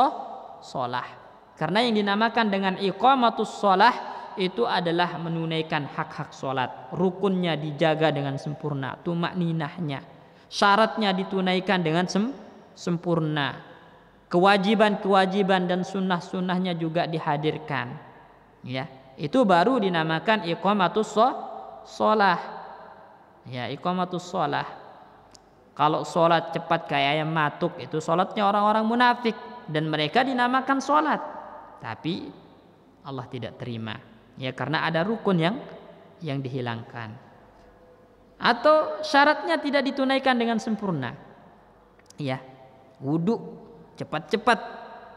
shalah. Karena yang dinamakan dengan iqamatus shalah itu adalah menunaikan hak-hak sholat. Rukunnya dijaga dengan sempurna, tumakninahnya, syaratnya ditunaikan dengan sempurna, kewajiban-kewajiban dan sunnah-sunnahnya juga dihadirkan. Ya, itu baru dinamakan iqamatus shalah. Ya, iqamatus shalah. Kalau sholat cepat kayak ayam matuk, itu sholatnya orang-orang munafik dan mereka dinamakan sholat, tapi Allah tidak terima. Ya, karena ada rukun yang dihilangkan atau syaratnya tidak ditunaikan dengan sempurna. Ya, wudu cepat-cepat.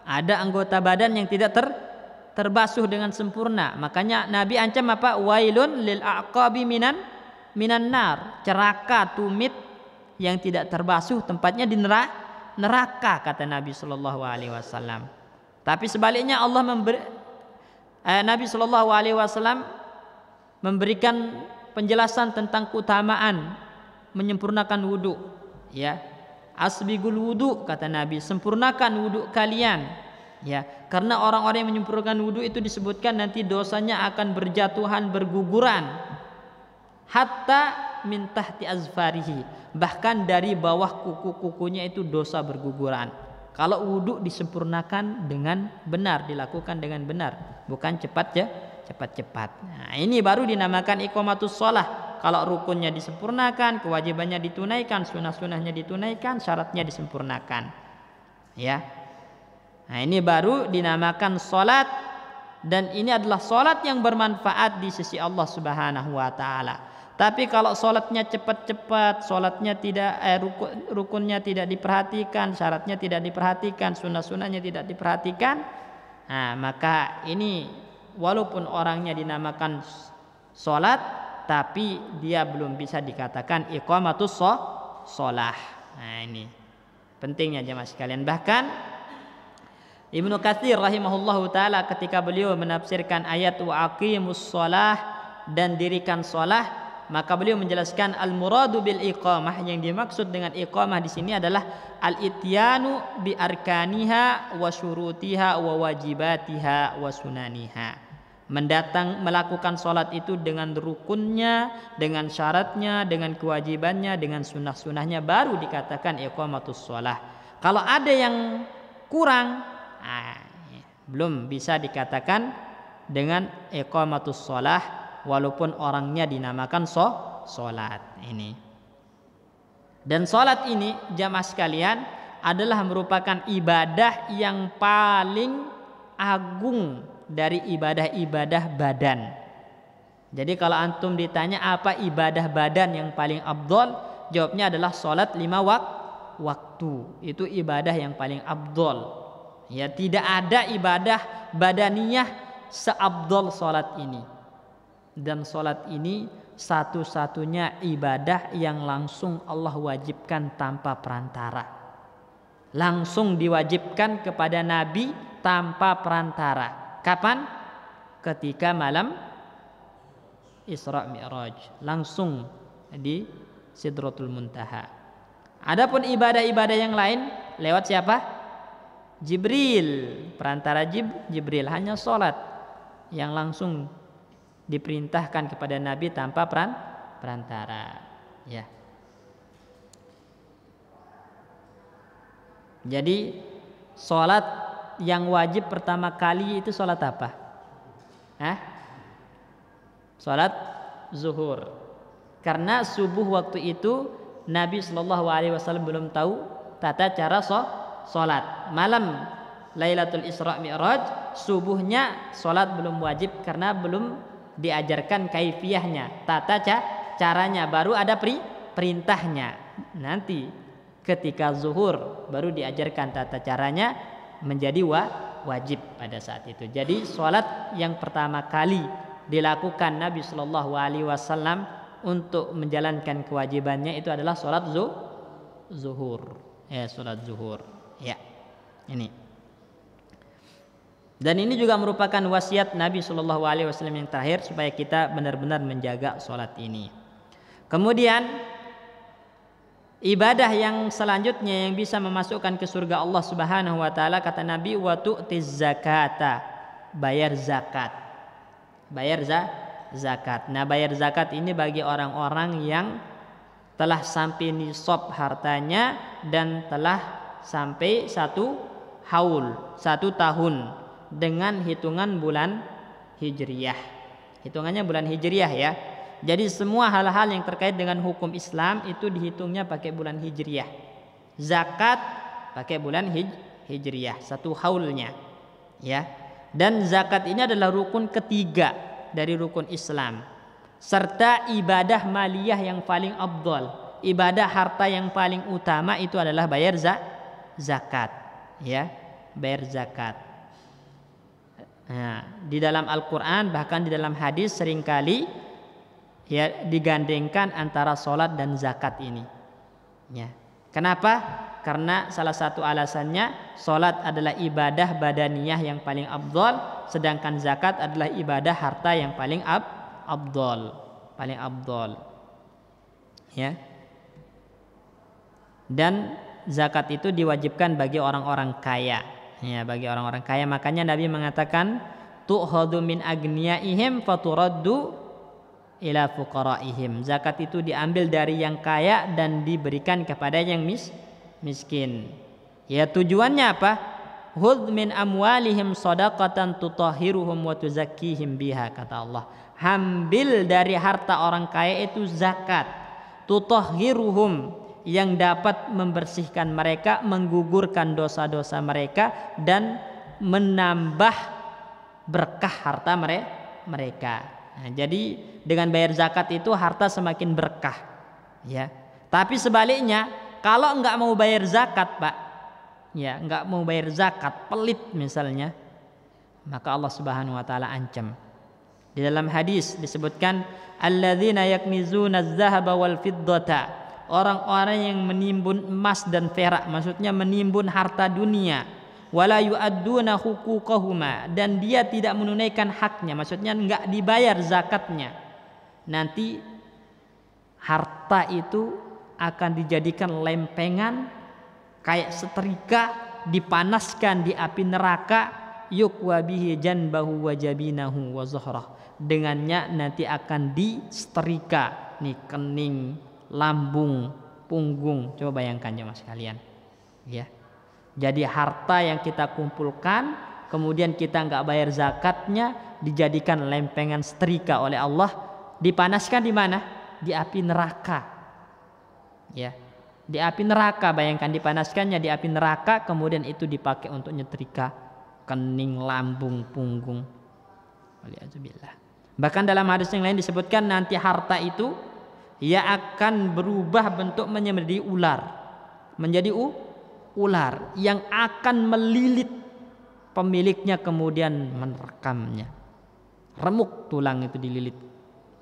Ada anggota badan yang tidak terbasuh dengan sempurna. Makanya Nabi ancam apa? Wailun lil aqabi minan nar. Celaka tumit yang tidak terbasuh tempatnya di neraka, kata Nabi sallallahu alaihi wasallam. Tapi sebaliknya Nabi sallallahu alaihi wasallam memberikan penjelasan tentang keutamaan menyempurnakan wudu. Ya, asbigul wudu, kata Nabi, sempurnakan wudu kalian. Ya, karena orang-orang yang menyempurnakan wudu itu disebutkan nanti dosanya akan berjatuhan, berguguran, hatta min tahti azfarihi, bahkan dari bawah kuku-kukunya itu dosa berguguran. Kalau wudu disempurnakan dengan benar, dilakukan dengan benar, bukan cepat. Nah, ini baru dinamakan iqamatus shalah. Kalau rukunnya disempurnakan, kewajibannya ditunaikan, sunah-sunahnya ditunaikan, syaratnya disempurnakan. Ya. Nah, ini baru dinamakan salat, dan ini adalah salat yang bermanfaat di sisi Allah Subhanahu wa taala. Tapi kalau salatnya cepat-cepat, salatnya tidak rukunnya tidak diperhatikan, syaratnya tidak diperhatikan, sunah-sunahnya tidak diperhatikan, nah, maka ini walaupun orangnya dinamakan salat, tapi dia belum bisa dikatakan iqamatus shalah. Nah, ini pentingnya jemaah sekalian. Bahkan Ibnu Katsir rahimahullahu taala ketika beliau menafsirkan ayat wa aqimus shalah dan dirikan shalah, maka beliau menjelaskan al-muradu bil iqamah, yang dimaksud dengan iqamah di sini adalah al-ityanu bi arkaniha wa syurutiha wa wajibatiha wa sunaniha. Melakukan salat itu dengan rukunnya, dengan syaratnya, dengan kewajibannya, dengan sunah-sunahnya, baru dikatakan iqamatus shalah. Kalau ada yang kurang, belum bisa dikatakan dengan iqamatus shalah, walaupun orangnya dinamakan salat ini. Dan salat ini jamaah sekalian adalah merupakan ibadah yang paling agung dari ibadah-ibadah badan. Jadi kalau antum ditanya apa ibadah badan yang paling afdol, jawabnya adalah salat 5 waktu. Itu ibadah yang paling afdol. Ya, tidak ada ibadah badaniyah seafdol salat ini. Dan salat ini satu-satunya ibadah yang langsung Allah wajibkan tanpa perantara. Langsung diwajibkan kepada Nabi tanpa perantara. Kapan? Ketika malam Isra Mi'raj, langsung di Sidratul Muntaha. Adapun ibadah-ibadah yang lain lewat siapa? Jibril, perantara Jibril. Hanya salat yang langsung diperintahkan kepada Nabi tanpa perantara. Ya. Jadi salat yang wajib pertama kali itu salat apa? Salat zuhur. Karena subuh waktu itu Nabi Shallallahu Alaihi Wasallam belum tahu tata cara salat. Malam Lailatul Isra Mi'raj, subuhnya salat belum wajib karena belum diajarkan kaifiyahnya, tata caranya, baru ada perintahnya. Nanti ketika zuhur baru diajarkan tata caranya, menjadi wajib pada saat itu. Jadi salat yang pertama kali dilakukan Nabi Shallallahu Alaihi Wasallam untuk menjalankan kewajibannya itu adalah salat zuhur. Salat zuhur. Ya, ini. Dan ini juga merupakan wasiat Nabi Shallallahu Alaihi Wasallam yang terakhir, supaya kita benar-benar menjaga salat ini. Kemudian ibadah yang selanjutnya yang bisa memasukkan ke surga Allah Subhanahu wa taala, kata Nabi, wa tu'tiz zakata, bayar zakat. Bayar zakat. Nah, bayar zakat ini bagi orang-orang yang telah sampai nisab hartanya dan telah sampai 1 haul, 1 tahun dengan hitungan bulan Hijriyah. Hitungannya bulan Hijriyah ya. Jadi semua hal-hal yang terkait dengan hukum Islam itu dihitungnya pakai bulan Hijriyah. Zakat pakai bulan Hijriyah, 1 haulnya. Ya. Dan zakat ini adalah rukun ketiga dari rukun Islam, serta ibadah maliyah yang paling afdal. ibadah harta yang paling utama itu adalah bayar zakat, ya, bayar zakat. Nah, di dalam Al-Quran bahkan di dalam hadis seringkali ya digandengkan antara sholat dan zakat ini. Ya. Kenapa? Karena salah satu alasannya sholat adalah ibadah badaniyah yang paling afdol, sedangkan zakat adalah ibadah harta yang paling afdol, paling afdol. Ya. Dan zakat itu diwajibkan bagi orang-orang kaya. Ya, bagi orang-orang kaya, makanya Nabi mengatakan tu'khadhu min agniyaihim faturaddu ila fuqaraihim. Zakat itu diambil dari yang kaya dan diberikan kepada yang miskin. Ya, tujuannya apa? Hudh min amwalihim shadaqatan tutahhiruhum wa tuzakkihim biha, kata Allah. Ambil dari harta orang kaya itu zakat, tutahhiruhum, yang dapat membersihkan mereka, menggugurkan dosa-dosa mereka, dan menambah berkah harta mereka. Nah, jadi dengan bayar zakat itu harta semakin berkah, ya. Tapi sebaliknya, kalau enggak mau bayar zakat, Pak, ya, enggak mau bayar zakat, pelit misalnya, maka Allah Subhanahu wa taala ancam. Di dalam hadis disebutkan alladzina yaknizuna adz-dzahaba wal fiddata, orang-orang yang menimbun emas dan perak, maksudnya menimbun harta dunia, wala yu'adduna huquqahuma, dan dia tidak menunaikan haknya, maksudnya enggak dibayar zakatnya, nanti harta itu akan dijadikan lempengan kayak setrika, dipanaskan di api neraka, yukwa bihi janbahu wa jabinahu wa zuhrah, dengannya nanti akan disetrika nih kening, lambung, punggung. Coba bayangkan ya mas kalian, ya. Jadi harta yang kita kumpulkan, kemudian kita nggak bayar zakatnya, dijadikan lempengan setrika oleh Allah, dipanaskan di mana? Di api neraka, ya. Di api neraka, bayangkan dipanaskannya di api neraka, kemudian itu dipakai untuk nyetrika kening, lambung, punggung. Waliyadzubillah. Bahkan dalam hadis yang lain disebutkan nanti harta itu ia akan berubah bentuk menjadi ular, menjadi ular yang akan melilit pemiliknya kemudian menerkamnya. Remuk tulang itu dililit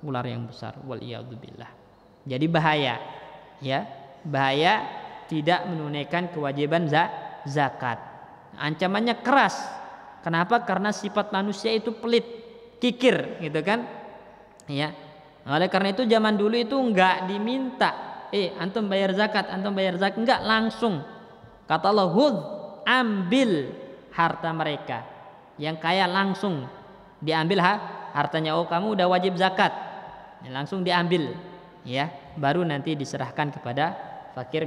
ular yang besar. Waliyadzubillah. Jadi bahaya, ya, bahaya tidak menunaikan kewajiban zakat. Ancamannya keras. Kenapa? Karena sifat manusia itu pelit, kikir, gitu kan? Ya. Oleh karena itu zaman dulu itu enggak diminta, antum bayar zakat, enggak, langsung. Kata Allah, hudh, ambil harta mereka. Yang kaya langsung diambil hartanya. Oh, kamu udah wajib zakat. Langsung diambil, ya. Baru nanti diserahkan kepada fakir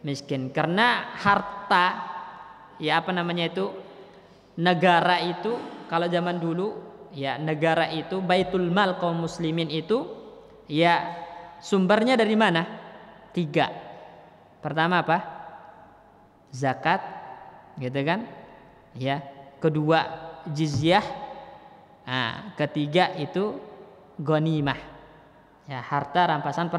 miskin. Karena harta, ya apa namanya itu, negara itu kalau zaman dulu, ya, negara itu, baitul mal kaum muslimin itu, ya, sumbernya dari mana? 3. Pertama apa? Zakat, gitu kan? Ya. Kedua jizyah. Nah, ketiga itu ghanimah. Ya, harta rampasan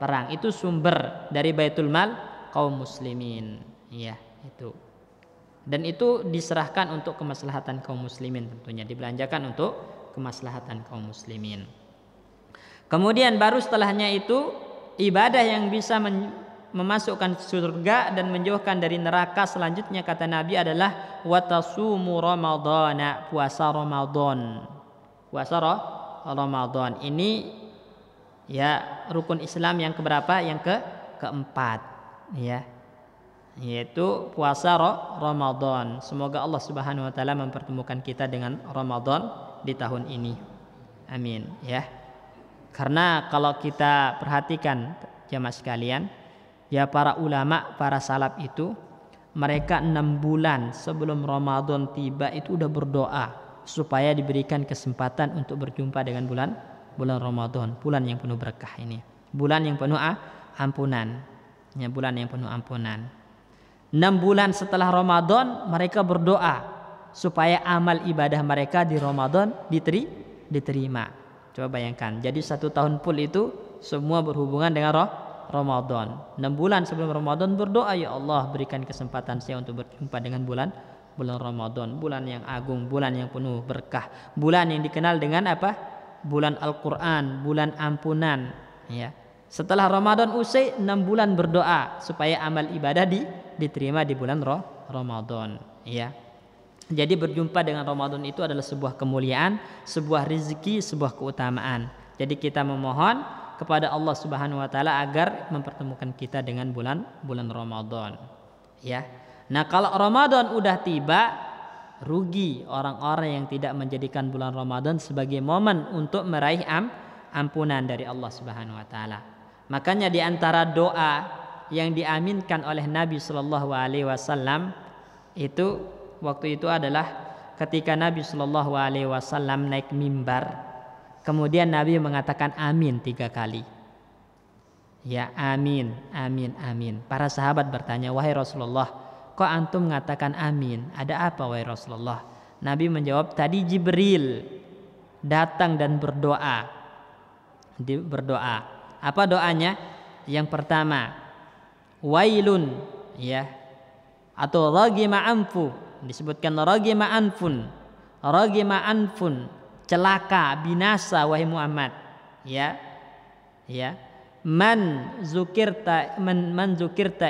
perang. Itu sumber dari baitul mal kaum muslimin. Ya, itu. Dan itu diserahkan untuk kemaslahatan kaum muslimin, tentunya dibelanjakan untuk kemaslahatan kaum muslimin. Kemudian baru setelahnya itu ibadah yang bisa memasukkan surga dan menjauhkan dari neraka selanjutnya, kata Nabi, adalah watasumu ramadhana, puasa Ramadan. Puasa Ramadan ini, ya, rukun Islam yang keberapa? Yang keempat, ya, yaitu puasa Ramadan. Semoga Allah Subhanahu wa taala mempertemukan kita dengan Ramadan di tahun ini. Amin, ya. Karena kalau kita perhatikan jamaah sekalian, ya, para ulama, para salaf itu mereka 6 bulan sebelum Ramadan tiba itu udah berdoa supaya diberikan kesempatan untuk berjumpa dengan bulan Ramadan, bulan yang penuh berkah ini, bulan yang penuh ampunan, ya, bulan yang penuh ampunan. 6 bulan setelah Ramadan mereka berdoa supaya amal ibadah mereka di Ramadan diterima. Coba bayangkan, jadi 1 tahun full itu semua berhubungan dengan Ramadan. 6 bulan sebelum Ramadan berdoa, ya Allah berikan kesempatan saya untuk berjumpa dengan bulan Ramadan, bulan yang agung, bulan yang penuh berkah, bulan yang dikenal dengan apa? Bulan Al-Qur'an, bulan ampunan, ya. Setelah Ramadan usai 6 bulan berdoa supaya amal ibadah diterima di bulan Ramadan, ya. Jadi berjumpa dengan Ramadan itu adalah sebuah kemuliaan, sebuah rezeki, sebuah keutamaan. Jadi kita memohon kepada Allah Subhanahu wa taala agar mempertemukan kita dengan bulan Ramadan. Ya. Nah, kalau Ramadan udah tiba, rugi orang-orang yang tidak menjadikan bulan Ramadan sebagai momen untuk meraih ampunan dari Allah Subhanahu wa taala. Makanya di antara doa yang diaminkan oleh Nabi sallallahu alaihi wasallam itu waktu itu adalah ketika Nabi sallallahu alaihi wasallam naik mimbar, kemudian Nabi mengatakan amin 3 kali. Ya, amin, amin, amin. Para sahabat bertanya, wahai Rasulullah, kok antum mengatakan amin? Ada apa wahai Rasulullah? Nabi menjawab, tadi Jibril datang dan berdoa. Apa doanya? Yang pertama, wailun, ya, atau ragima anfu. Disebutkan ragima anfun, celaka, binasa wahai Muhammad, ya, ya. Man zukirta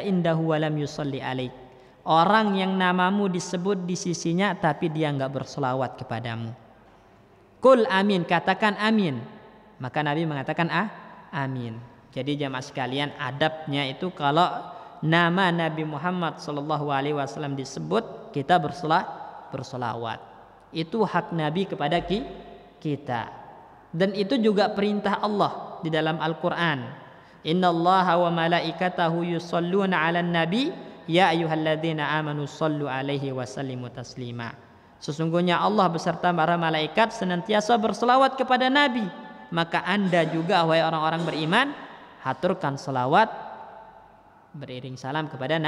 indahu wa lam yusalli alaik. Orang yang namamu disebut di sisinya tapi dia enggak berselawat kepadamu. Qul amin, katakan amin. Maka Nabi mengatakan amin. Jadi jamaah sekalian, adabnya itu kalau nama Nabi Muhammad sallallahu alaihi wasallam disebut, kita berselawat. Itu hak Nabi kepada kita. Dan itu juga perintah Allah di dalam Al-Qur'an. Innallaha wa malaikatahu yusholluna 'alan nabi ya ayyuhalladzina amanu shallu 'alaihi wa sallimu taslima. Sesungguhnya Allah beserta para malaikat senantiasa berselawat kepada Nabi. Maka Anda juga wahai orang-orang beriman, haturkan selawat beriring salam kepada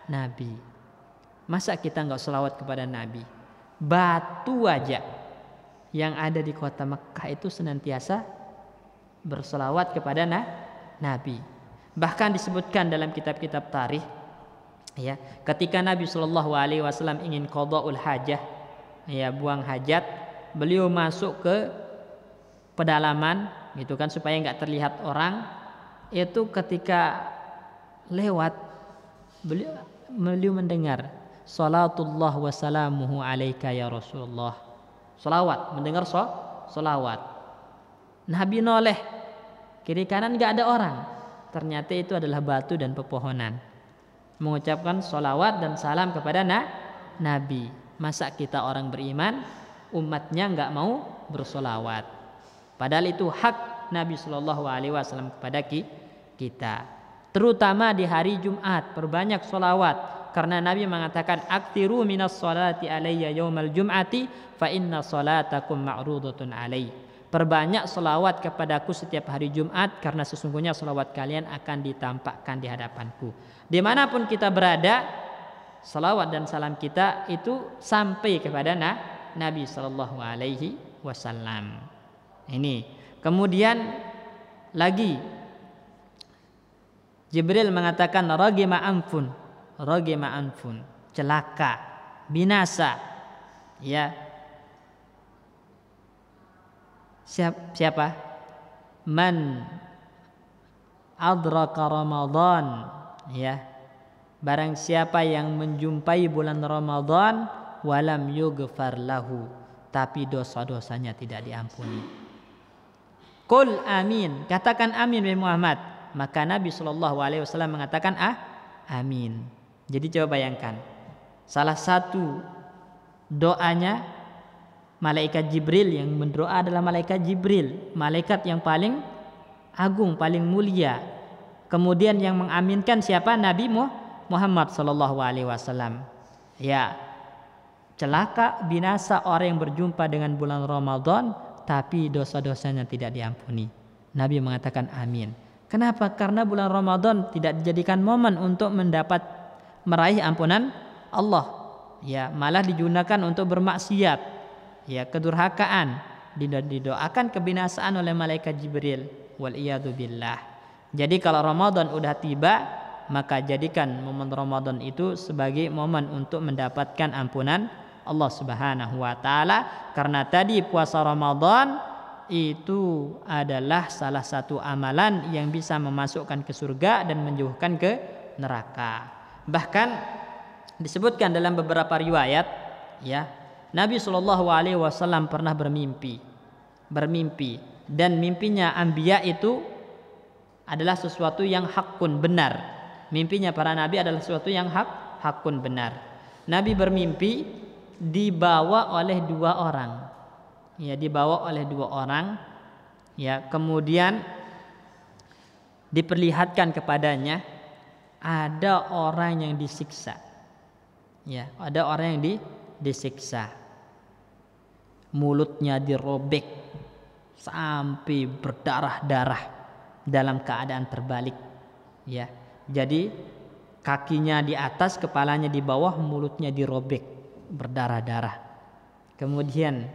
Nabi. Masa kita enggak selawat kepada Nabi? Batu aja yang ada di kota Mekah itu senantiasa berselawat kepada Nabi. Bahkan disebutkan dalam kitab-kitab tarikh, ya, ketika Nabi Shallallahu alaihi wasallam ingin qada'ul hajah, ya, buang hajat, beliau masuk ke pedalaman gitu kan supaya enggak terlihat orang. Itu ketika lewat beliau mendengar salatullah wa salamuhu alaika ya Rasulullah. Salawat, mendengar salawat. Nabi noleh kiri kanan enggak ada orang. Ternyata itu adalah batu dan pepohonan. Mengucapkan salawat dan salam kepada Nabi. Masa kita orang beriman, umatnya enggak mau bersolawat? Padahal itu hak Nabi Shallallahu alaihi wasallam kepada kita. Terutama di hari Jumat, perbanyak solawat. Karena Nabi mengatakan, aktiru minas solati alayya yawmal jum'ati fa inna solatakum ma'rudatun alayhi. Perbanyak solawat kepadaku setiap hari Jumat, karena sesungguhnya solawat kalian akan ditampakkan di hadapanku. Dimanapun kita berada, solawat dan salam kita itu sampai kepada Nabi Sallallahu Alaihi Wasallam. Ini. Kemudian lagi Jibril mengatakan ragima anfun, celaka, binasa. Ya. Siapa? Man adraka Ramadan, ya. Barang siapa yang menjumpai bulan Ramadan walam yughfar lahu, tapi dosa-dosanya tidak diampuni. Qul amin, katakan amin wahai Muhammad. Maka Nabi sallallahu alaihi wasallam mengatakan amin. Jadi coba bayangkan, salah satu doanya malaikat Jibril, yang berdoa adalah malaikat Jibril, malaikat yang paling agung, paling mulia. Kemudian yang mengaminkan siapa? Nabi Muhammad sallallahu alaihi wasallam. Ya, celaka, binasa orang yang berjumpa dengan bulan Ramadan tapi dosa-dosanya tidak diampuni. Nabi mengatakan amin. Kenapa? Karena bulan Ramadan tidak dijadikan momen untuk meraih ampunan Allah. Ya, malah digunakan untuk bermaksiat. Ya, kedurhakaan, didoakan kebinasaan oleh malaikat Jibril. Wal iyadu billah. Jadi kalau Ramadan udah tiba, maka jadikan momen Ramadan itu sebagai momen untuk mendapatkan ampunan Allah Subhanahu wa taala, karena tadi puasa Ramadan itu adalah salah satu amalan yang bisa memasukkan ke surga dan menjauhkan ke neraka. Bahkan disebutkan dalam beberapa riwayat, ya, Nabi Shallallahu Alaihi Wasallam pernah bermimpi, dan mimpinya anbiya itu adalah sesuatu yang hakun, benar. Mimpinya para nabi adalah sesuatu yang hakun, benar. Nabi bermimpi dibawa oleh dua orang, ya, kemudian diperlihatkan kepadanya ada orang yang disiksa, ya, ada orang yang disiksa, mulutnya dirobek sampai berdarah-darah dalam keadaan terbalik, ya. Jadi kakinya di atas, kepalanya di bawah, mulutnya dirobek berdarah-darah. Kemudian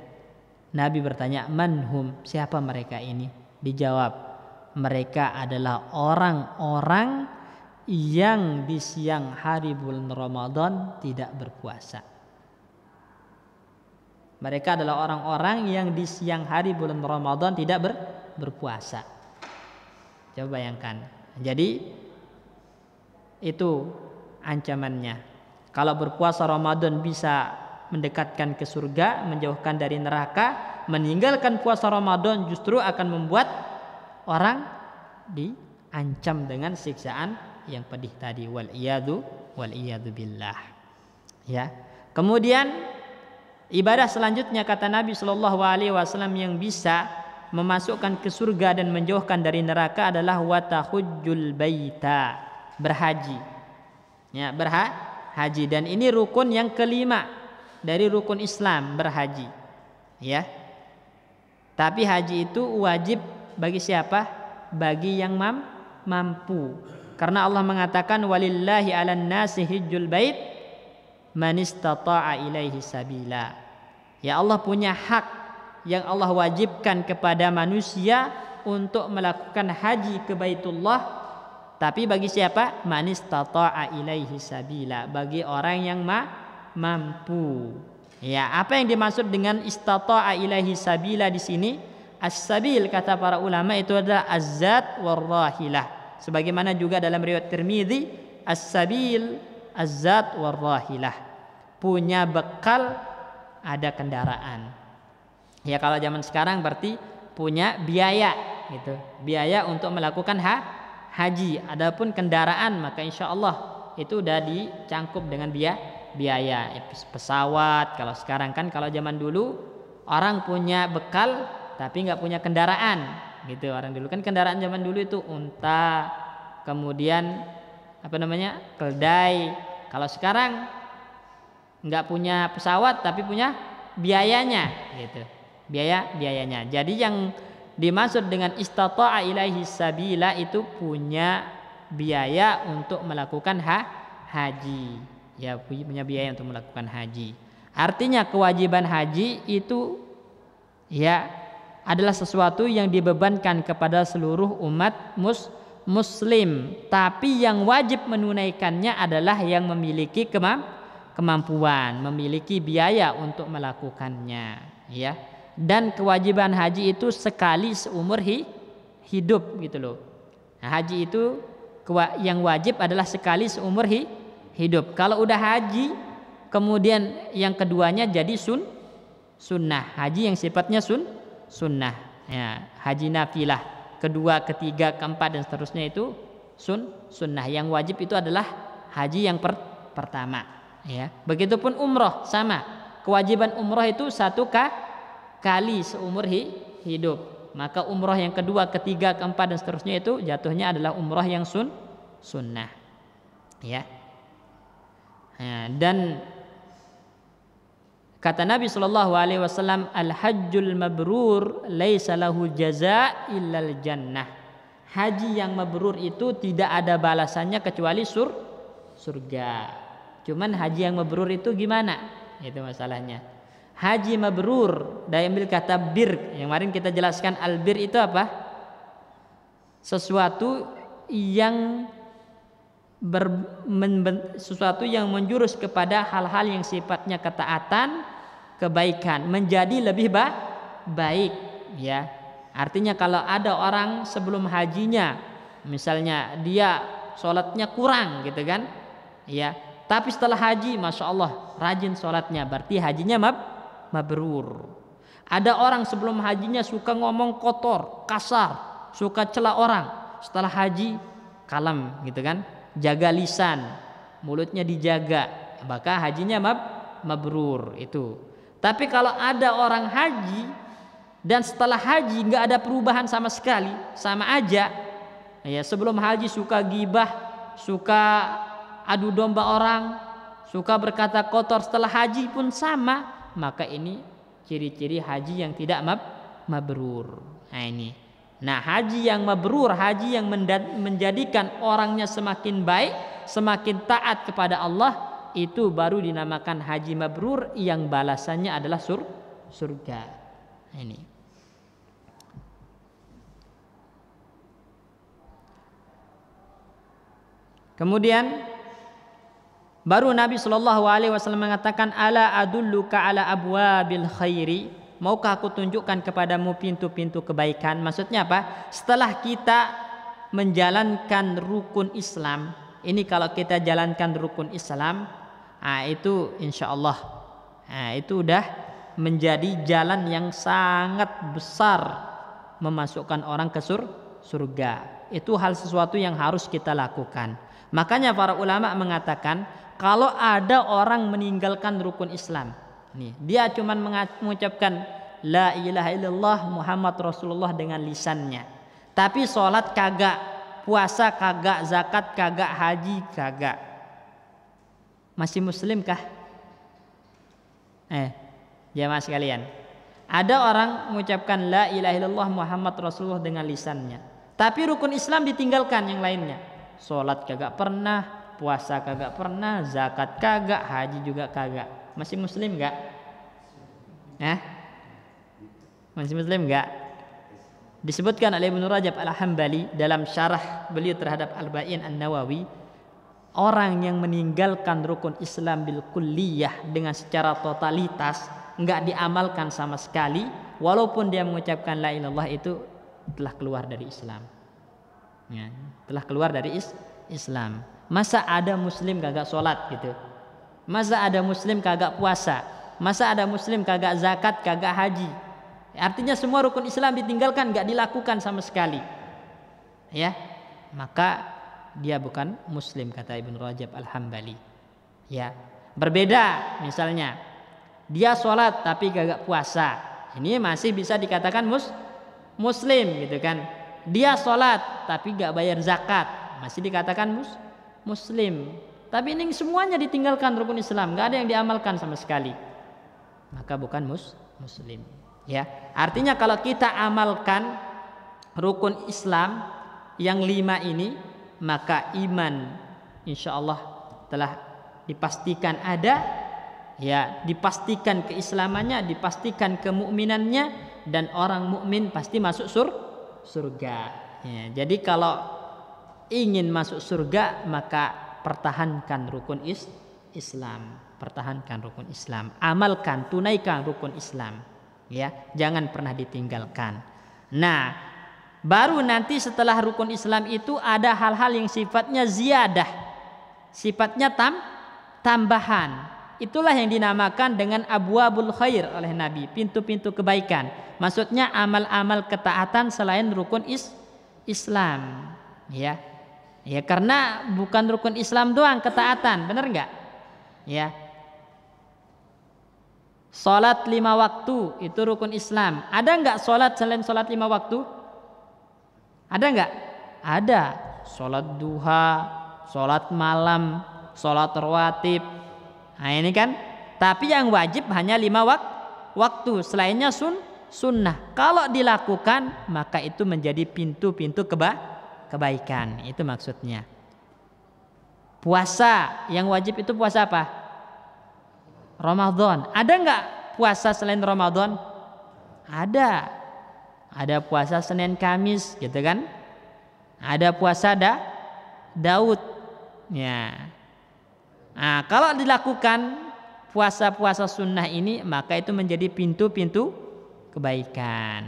Nabi bertanya, manhum, siapa mereka ini? Dijawab, mereka adalah orang-orang yang di siang hari bulan Ramadan tidak berpuasa. Mereka adalah orang-orang yang di siang hari bulan Ramadan tidak berpuasa. Coba bayangkan. Jadi itu ancamannya. Kalau berpuasa Ramadan bisa mendekatkan ke surga, menjauhkan dari neraka. Meninggalkan puasa Ramadan justru akan membuat orang diancam dengan siksaan yang pedih tadi. Wal iyadu billah. Ya. Kemudian ibadah selanjutnya kata Nabi Shallallahu Alaihi Wasallam yang bisa memasukkan ke surga dan menjauhkan dari neraka adalah watahujjul baita, berhaji. Ya, berhaji, dan ini rukun yang kelima dari rukun Islam, berhaji. Ya. Tapi haji itu wajib bagi siapa? Bagi yang mampu. Karena Allah mengatakan walillahi 'alan nasi hijjul bait man istata'a ilaihi sabila. Ya, Allah punya hak yang Allah wajibkan kepada manusia untuk melakukan haji ke Baitullah, tapi bagi siapa? Man istata'a ilaihi sabila, bagi orang yang mampu. Ya, apa yang dimaksud dengan istata'a ilaihi sabila di sini? As-sabil kata para ulama itu adalah az-zat war-rahilah. Sebagaimana juga dalam riwayat Tirmidzi, as-sabil az-zat war-rahilah. Punya bekal, ada kendaraan. Ya, kalau zaman sekarang berarti punya biaya gitu. Biaya untuk melakukan haji. Adapun kendaraan maka insya Allah itu udah dicangkup dengan biaya. Pesawat kalau sekarang kan, kalau zaman dulu orang punya bekal tapi nggak punya kendaraan gitu. Orang dulu kan kendaraan zaman dulu itu unta, kemudian keldai. Kalau sekarang nggak punya pesawat tapi punya biayanya gitu. Biayanya. Jadi yang dimaksud dengan istata'a ilaihi sabila itu punya biaya untuk melakukan haji. Ya, punya biaya untuk melakukan haji. Artinya kewajiban haji itu ya adalah sesuatu yang dibebankan kepada seluruh umat muslim, tapi yang wajib menunaikannya adalah yang memiliki kemampuan, memiliki biaya untuk melakukannya, ya. Dan kewajiban haji itu sekali seumur hidup gitu loh. Nah, haji itu yang wajib adalah sekali seumur hidup. Kalau udah haji kemudian yang keduanya jadi sunnah. Haji yang sifatnya sunnah. Ya, haji nafilah kedua, ketiga, keempat dan seterusnya itu sunnah. Yang wajib itu adalah haji yang pertama. Ya, begitupun umroh sama. Kewajiban umroh itu satu kali seumur hidup. Maka umroh yang kedua, ketiga, keempat dan seterusnya itu jatuhnya adalah umroh yang sunnah. Ya. Dan kata Nabi Shallallahu Alaihi Wasallam, al-hajjul mabrur laisa lahu jazaa illal jannah. Haji yang mabrur itu tidak ada balasannya kecuali surga. Cuman haji yang mabrur itu gimana? Itu masalahnya. Haji mabrur diambil kata bir. Yang kemarin kita jelaskan, albir itu apa? Sesuatu yang sesuatu yang menjurus kepada hal-hal yang sifatnya ketaatan, kebaikan, menjadi lebih baik, ya. Artinya kalau ada orang sebelum hajinya, misalnya dia sholatnya kurang gitu kan, ya, tapi setelah haji, masya Allah rajin sholatnya, berarti hajinya mabrur. Ada orang sebelum hajinya suka ngomong kotor, kasar, suka cela orang, setelah haji kalem gitu kan, jaga lisan, mulutnya dijaga, maka hajinya mabrur itu. Tapi kalau ada orang haji dan setelah haji nggak ada perubahan sama sekali, sama aja, ya, sebelum haji suka gibah, suka adu domba orang, suka berkata kotor, setelah haji pun sama, maka ini ciri-ciri haji yang tidak mabrur. Nah ini. Nah, haji yang mabrur, haji yang menjadikan orangnya semakin baik, semakin taat kepada Allah, itu baru dinamakan haji mabrur yang balasannya adalah surga. Ini. Kemudian baru Nabi SAW mengatakan, ala adulluka ala abwabil khairi, maukah aku tunjukkan kepadamu pintu-pintu kebaikan? Maksudnya apa? Setelah kita menjalankan rukun Islam, ini kalau kita jalankan rukun Islam, itu insya Allah, itu udah menjadi jalan yang sangat besar memasukkan orang ke surga. Itu hal sesuatu yang harus kita lakukan. Makanya para ulama mengatakan, kalau ada orang meninggalkan rukun Islam, nih, dia cuma mengucapkan la ilaha illallah Muhammad Rasulullah dengan lisannya, tapi sholat kagak, puasa kagak, zakat kagak, haji kagak, masih muslim kah? Jamaah sekalian, ada orang mengucapkan la ilaha illallah Muhammad Rasulullah dengan lisannya, tapi rukun Islam ditinggalkan yang lainnya, sholat kagak pernah, puasa kagak pernah, zakat kagak, haji juga kagak, masih muslim enggak? Masih muslim enggak? Disebutkan oleh Ibnu Rajab Al-Hambali dalam syarah beliau terhadap Al-Ba'in An-Nawawi, orang yang meninggalkan rukun Islam bil kulliyah dengan secara totalitas, enggak diamalkan sama sekali, walaupun dia mengucapkan la ilallah, itu telah keluar dari Islam. Ya, telah keluar dari Islam. Masa ada muslim kagak sholat gitu? Masa ada muslim kagak puasa? Masa ada muslim kagak zakat, kagak haji? Artinya semua rukun Islam ditinggalkan, gak dilakukan sama sekali. Ya, maka dia bukan muslim, kata Ibnu Rajab Al-Hambali. Ya, berbeda misalnya dia sholat tapi kagak puasa, ini masih bisa dikatakan muslim gitu kan. Dia sholat tapi gak bayar zakat, masih dikatakan muslim. Tapi ini semuanya ditinggalkan rukun Islam, gak ada yang diamalkan sama sekali, maka bukan muslim. Ya, artinya kalau kita amalkan rukun Islam yang 5 ini, maka iman insya Allah telah dipastikan ada, ya, dipastikan keislamannya, dipastikan kemukminannya, dan orang mukmin pasti masuk surga. Ya, jadi kalau ingin masuk surga, maka pertahankan rukun Islam, pertahankan rukun Islam, amalkan, tunaikan rukun Islam, ya, jangan pernah ditinggalkan. Nah, baru nanti setelah rukun Islam itu ada hal-hal yang sifatnya ziyadah, sifatnya tambahan. Itulah yang dinamakan dengan abwabul khair oleh Nabi, pintu-pintu kebaikan. Maksudnya amal-amal ketaatan selain rukun Islam, ya. Ya, karena bukan rukun Islam doang ketaatan, benar enggak? Ya. Salat 5 waktu itu rukun Islam. Ada enggak salat selain salat 5 waktu? Ada enggak? Ada. Salat duha, salat malam, salat rawatib. Nah, ini kan. Tapi yang wajib hanya 5 waktu, selainnya sunnah. Kalau dilakukan, maka itu menjadi pintu-pintu kebaikan. Itu maksudnya. Puasa, yang wajib itu puasa apa? Ramadan. Ada enggak puasa selain Ramadan? Ada. Ada puasa Senin Kamis gitu kan. ada puasa Daud. Ya. Nah, kalau dilakukan puasa-puasa sunnah ini, maka itu menjadi pintu-pintu kebaikan.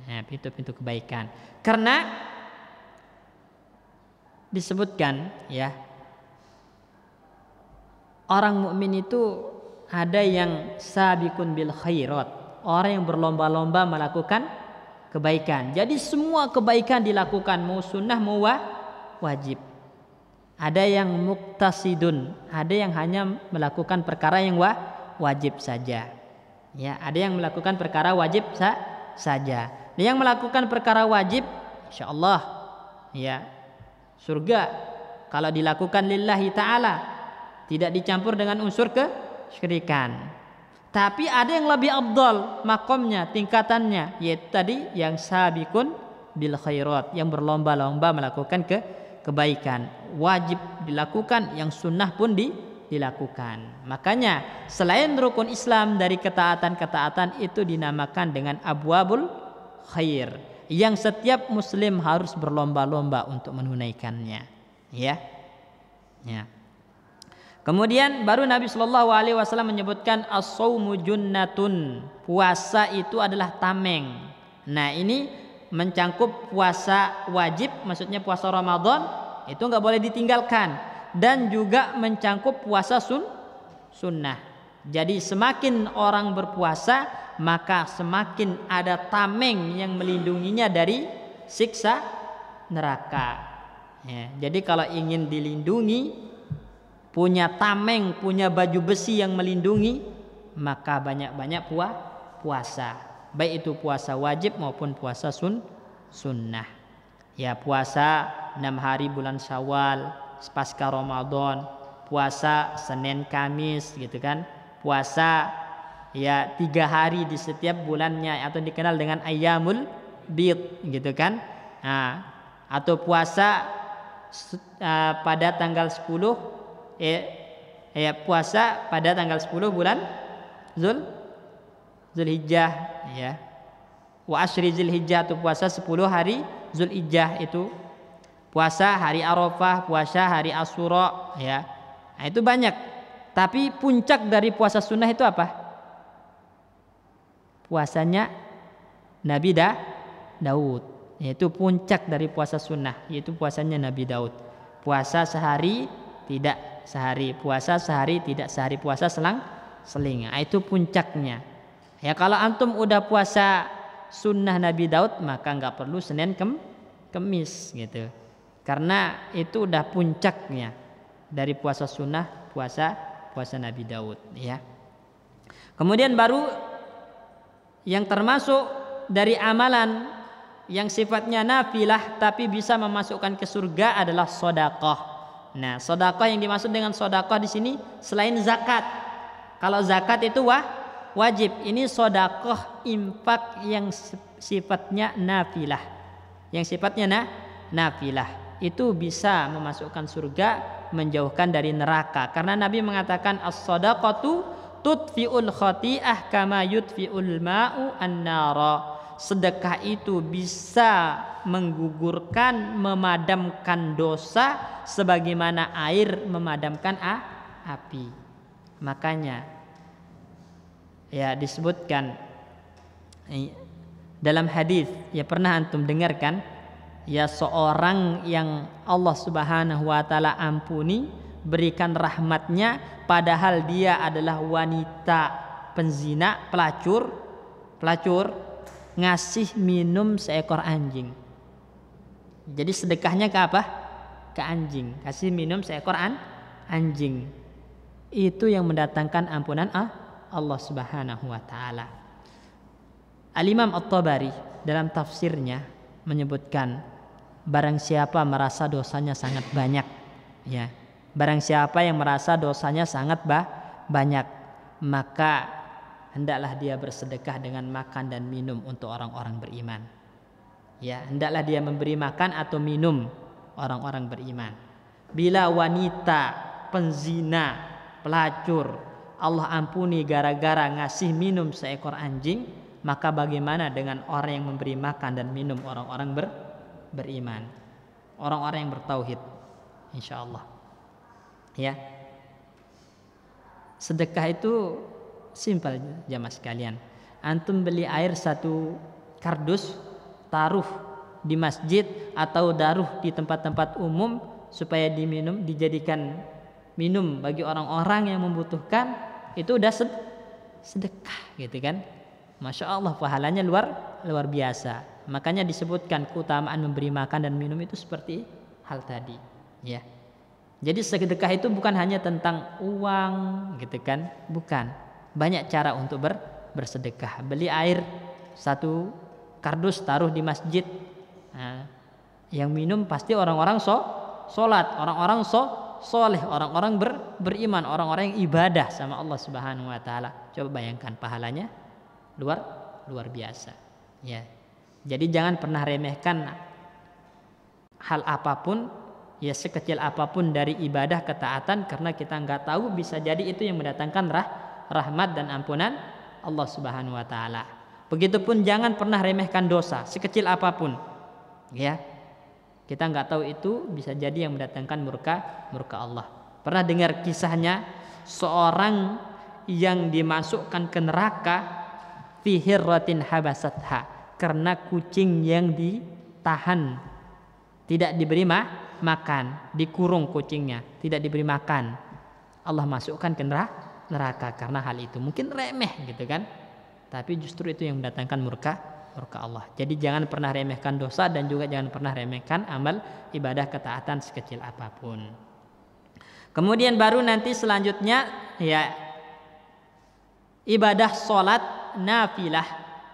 Ya, pintu-pintu kebaikan. Karena disebutkan ya, orang mukmin itu ada yang sabiqun bil khairat, orang yang berlomba-lomba melakukan kebaikan. Jadi semua kebaikan dilakukan, mau sunnah mau wajib. Ada yang muktasidun, ada yang hanya melakukan perkara yang wajib saja. Ya, ada yang melakukan perkara wajib saja. Yang melakukan perkara wajib, insyaallah ya surga kalau dilakukan lillahi ta'ala, tidak dicampur dengan unsur kesyirikan. Tapi ada yang lebih afdal makomnya, tingkatannya, yaitu tadi yang sabiqun bil khairat, yang berlomba-lomba melakukan kebaikan. Wajib dilakukan, yang sunnah pun dilakukan. Makanya selain rukun Islam dari ketaatan-ketaatan itu dinamakan dengan abwabul khair, yang setiap muslim harus berlomba-lomba untuk menunaikannya. Ya. Kemudian baru Nabi Shallallahu Alaihi Wasallam menyebutkan as-saumu junnatun, puasa itu adalah tameng. Nah ini mencangkup puasa wajib, maksudnya puasa Ramadan itu nggak boleh ditinggalkan, dan juga mencangkup puasa sunnah. Jadi semakin orang berpuasa, maka semakin ada tameng yang melindunginya dari siksa neraka. Ya, jadi kalau ingin dilindungi, punya tameng, punya baju besi yang melindungi, maka banyak-banyak puasa. Baik itu puasa wajib maupun puasa sunnah. Ya, puasa 6 hari bulan Syawal pasca Ramadan, puasa Senin Kamis gitu kan. Puasa ya 3 hari di setiap bulannya atau dikenal dengan ayyamul bid gitu kan. Nah, atau puasa pada tanggal 10 puasa pada tanggal 10 bulan Zulhijjah ya. Wa asyri Zulhijjah, itu puasa 10 hari Zulhijjah, itu puasa hari Arafah, puasa hari Asyura ya. Nah, itu banyak. Tapi puncak dari puasa sunnah itu apa? Puasanya Nabi Daud. Yaitu puncak dari puasa sunnah, yaitu puasanya Nabi Daud. Puasa sehari tidak sehari, puasa sehari tidak sehari, puasa seling. Nah, itu puncaknya. Ya, kalau antum udah puasa sunnah Nabi Daud, maka nggak perlu Senin Kemis gitu. Karena itu udah puncaknya dari puasa sunnah, puasa Nabi Daud ya. Kemudian baru yang termasuk dari amalan yang sifatnya nafilah tapi bisa memasukkan ke surga adalah sedekah. Nah, sedekah yang dimaksud dengan sedekah di sini selain zakat. Kalau zakat itu wajib. Ini sedekah infak yang sifatnya nafilah. Yang sifatnya nafilah itu bisa memasukkan surga, menjauhkan dari neraka. Karena Nabi mengatakan as-shadaqatu tudfi'ul khati'ah kama yudfi'ul ma'u an-nara. Sedekah itu bisa menggugurkan, memadamkan dosa sebagaimana air memadamkan api. Makanya ya disebutkan dalam hadis, ya pernah antum dengarkan, ya seorang yang Allah Subhanahu wa taala ampuni, berikan rahmatnya, padahal dia adalah wanita penzina, pelacur, ngasih minum seekor anjing. Jadi sedekahnya ke apa? Ke anjing, kasih minum seekor anjing. Itu yang mendatangkan ampunan Allah Subhanahu wa taala. Al-Imam At-Tabari dalam tafsirnya menyebutkan, barang siapa merasa dosanya sangat banyak, ya. Barang siapa yang merasa dosanya sangat banyak, maka hendaklah dia bersedekah dengan makan dan minum untuk orang-orang beriman. Ya, hendaklah dia memberi makan atau minum orang-orang beriman. Bila wanita penzina, pelacur, Allah ampuni gara-gara ngasih minum seekor anjing, maka bagaimana dengan orang yang memberi makan dan minum orang-orang beriman? orang-orang yang bertauhid, insyaallah. Ya. Sedekah itu simpel jamaah sekalian. Antum beli air 1 kardus, taruh di masjid atau taruh di tempat-tempat umum supaya diminum, dijadikan minum bagi orang-orang yang membutuhkan, itu udah sedekah gitu kan. Masya Allah, pahalanya luar biasa. Makanya disebutkan keutamaan memberi makan dan minum itu seperti hal tadi, ya. Jadi sedekah itu bukan hanya tentang uang gitu kan, bukan. Banyak cara untuk bersedekah. Beli air 1 kardus, taruh di masjid. Nah, yang minum pasti orang-orang sholat, orang-orang soleh, orang-orang beriman, orang-orang yang ibadah sama Allah Subhanahu wa taala. Coba bayangkan pahalanya luar biasa, ya. Jadi jangan pernah remehkan hal apapun, ya sekecil apapun dari ibadah ketaatan, karena kita nggak tahu, bisa jadi itu yang mendatangkan rahmat dan ampunan Allah Subhanahu wa taala. Begitupun jangan pernah remehkan dosa sekecil apapun, ya. Kita nggak tahu itu bisa jadi yang mendatangkan murka Allah. Pernah dengar kisahnya seorang yang dimasukkan ke neraka fi hirratin habasatha, karena kucing yang ditahan, tidak diberi makan, dikurung kucingnya, tidak diberi makan. Allah masukkan ke neraka karena hal itu. Mungkin remeh gitu kan, tapi justru itu yang mendatangkan murka Allah. Jadi jangan pernah remehkan dosa, dan juga jangan pernah remehkan amal ibadah ketaatan sekecil apapun. Kemudian baru nanti selanjutnya, ya, ibadah sholat nafilah,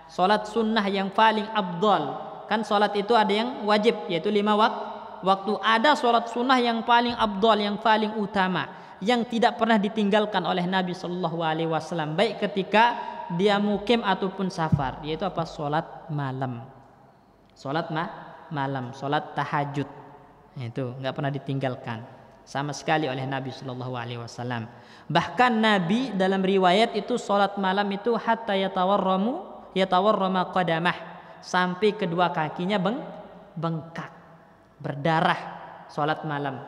sholat sunnah yang paling afdal. Kan sholat itu ada yang wajib, yaitu 5 waktu. Ada sholat sunnah yang paling afdal, yang paling utama, yang tidak pernah ditinggalkan oleh Nabi Shallallahu Alaihi Wasallam, baik ketika dia mukim ataupun safar, yaitu apa? Sholat malam. Sholat malam, sholat tahajud, itu nggak pernah ditinggalkan sama sekali oleh Nabi Shallallahu Alaihi Wasallam. Bahkan Nabi dalam riwayat itu sholat malam itu hatta yatawarrama qadamah, sampai kedua kakinya bengkak, berdarah sholat malam.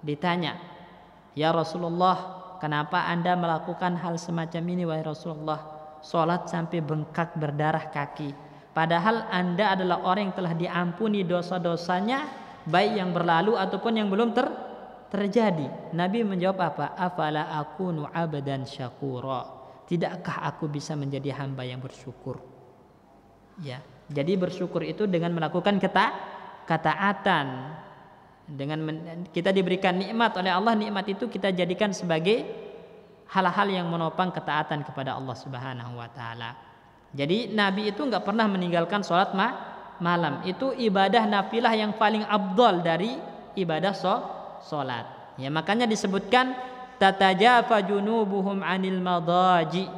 Ditanya, ya Rasulullah, kenapa Anda melakukan hal semacam ini wahai Rasulullah? Sholat sampai bengkak berdarah kaki, padahal Anda adalah orang yang telah diampuni dosa-dosanya, baik yang berlalu ataupun yang belum terjadi. Nabi menjawab apa? Afala akunu abdan syakura, tidakkah aku bisa menjadi hamba yang bersyukur? Ya, jadi bersyukur itu dengan melakukan ketaatan. Dengan kita diberikan nikmat oleh Allah, nikmat itu kita jadikan sebagai hal-hal yang menopang ketaatan kepada Allah Subhanahu wa taala. Jadi Nabi itu enggak pernah meninggalkan sholat malam. Itu ibadah nafilah yang paling afdal dari ibadah sholat. Ya, makanya disebutkan tatajafa junubuhum anil madaji.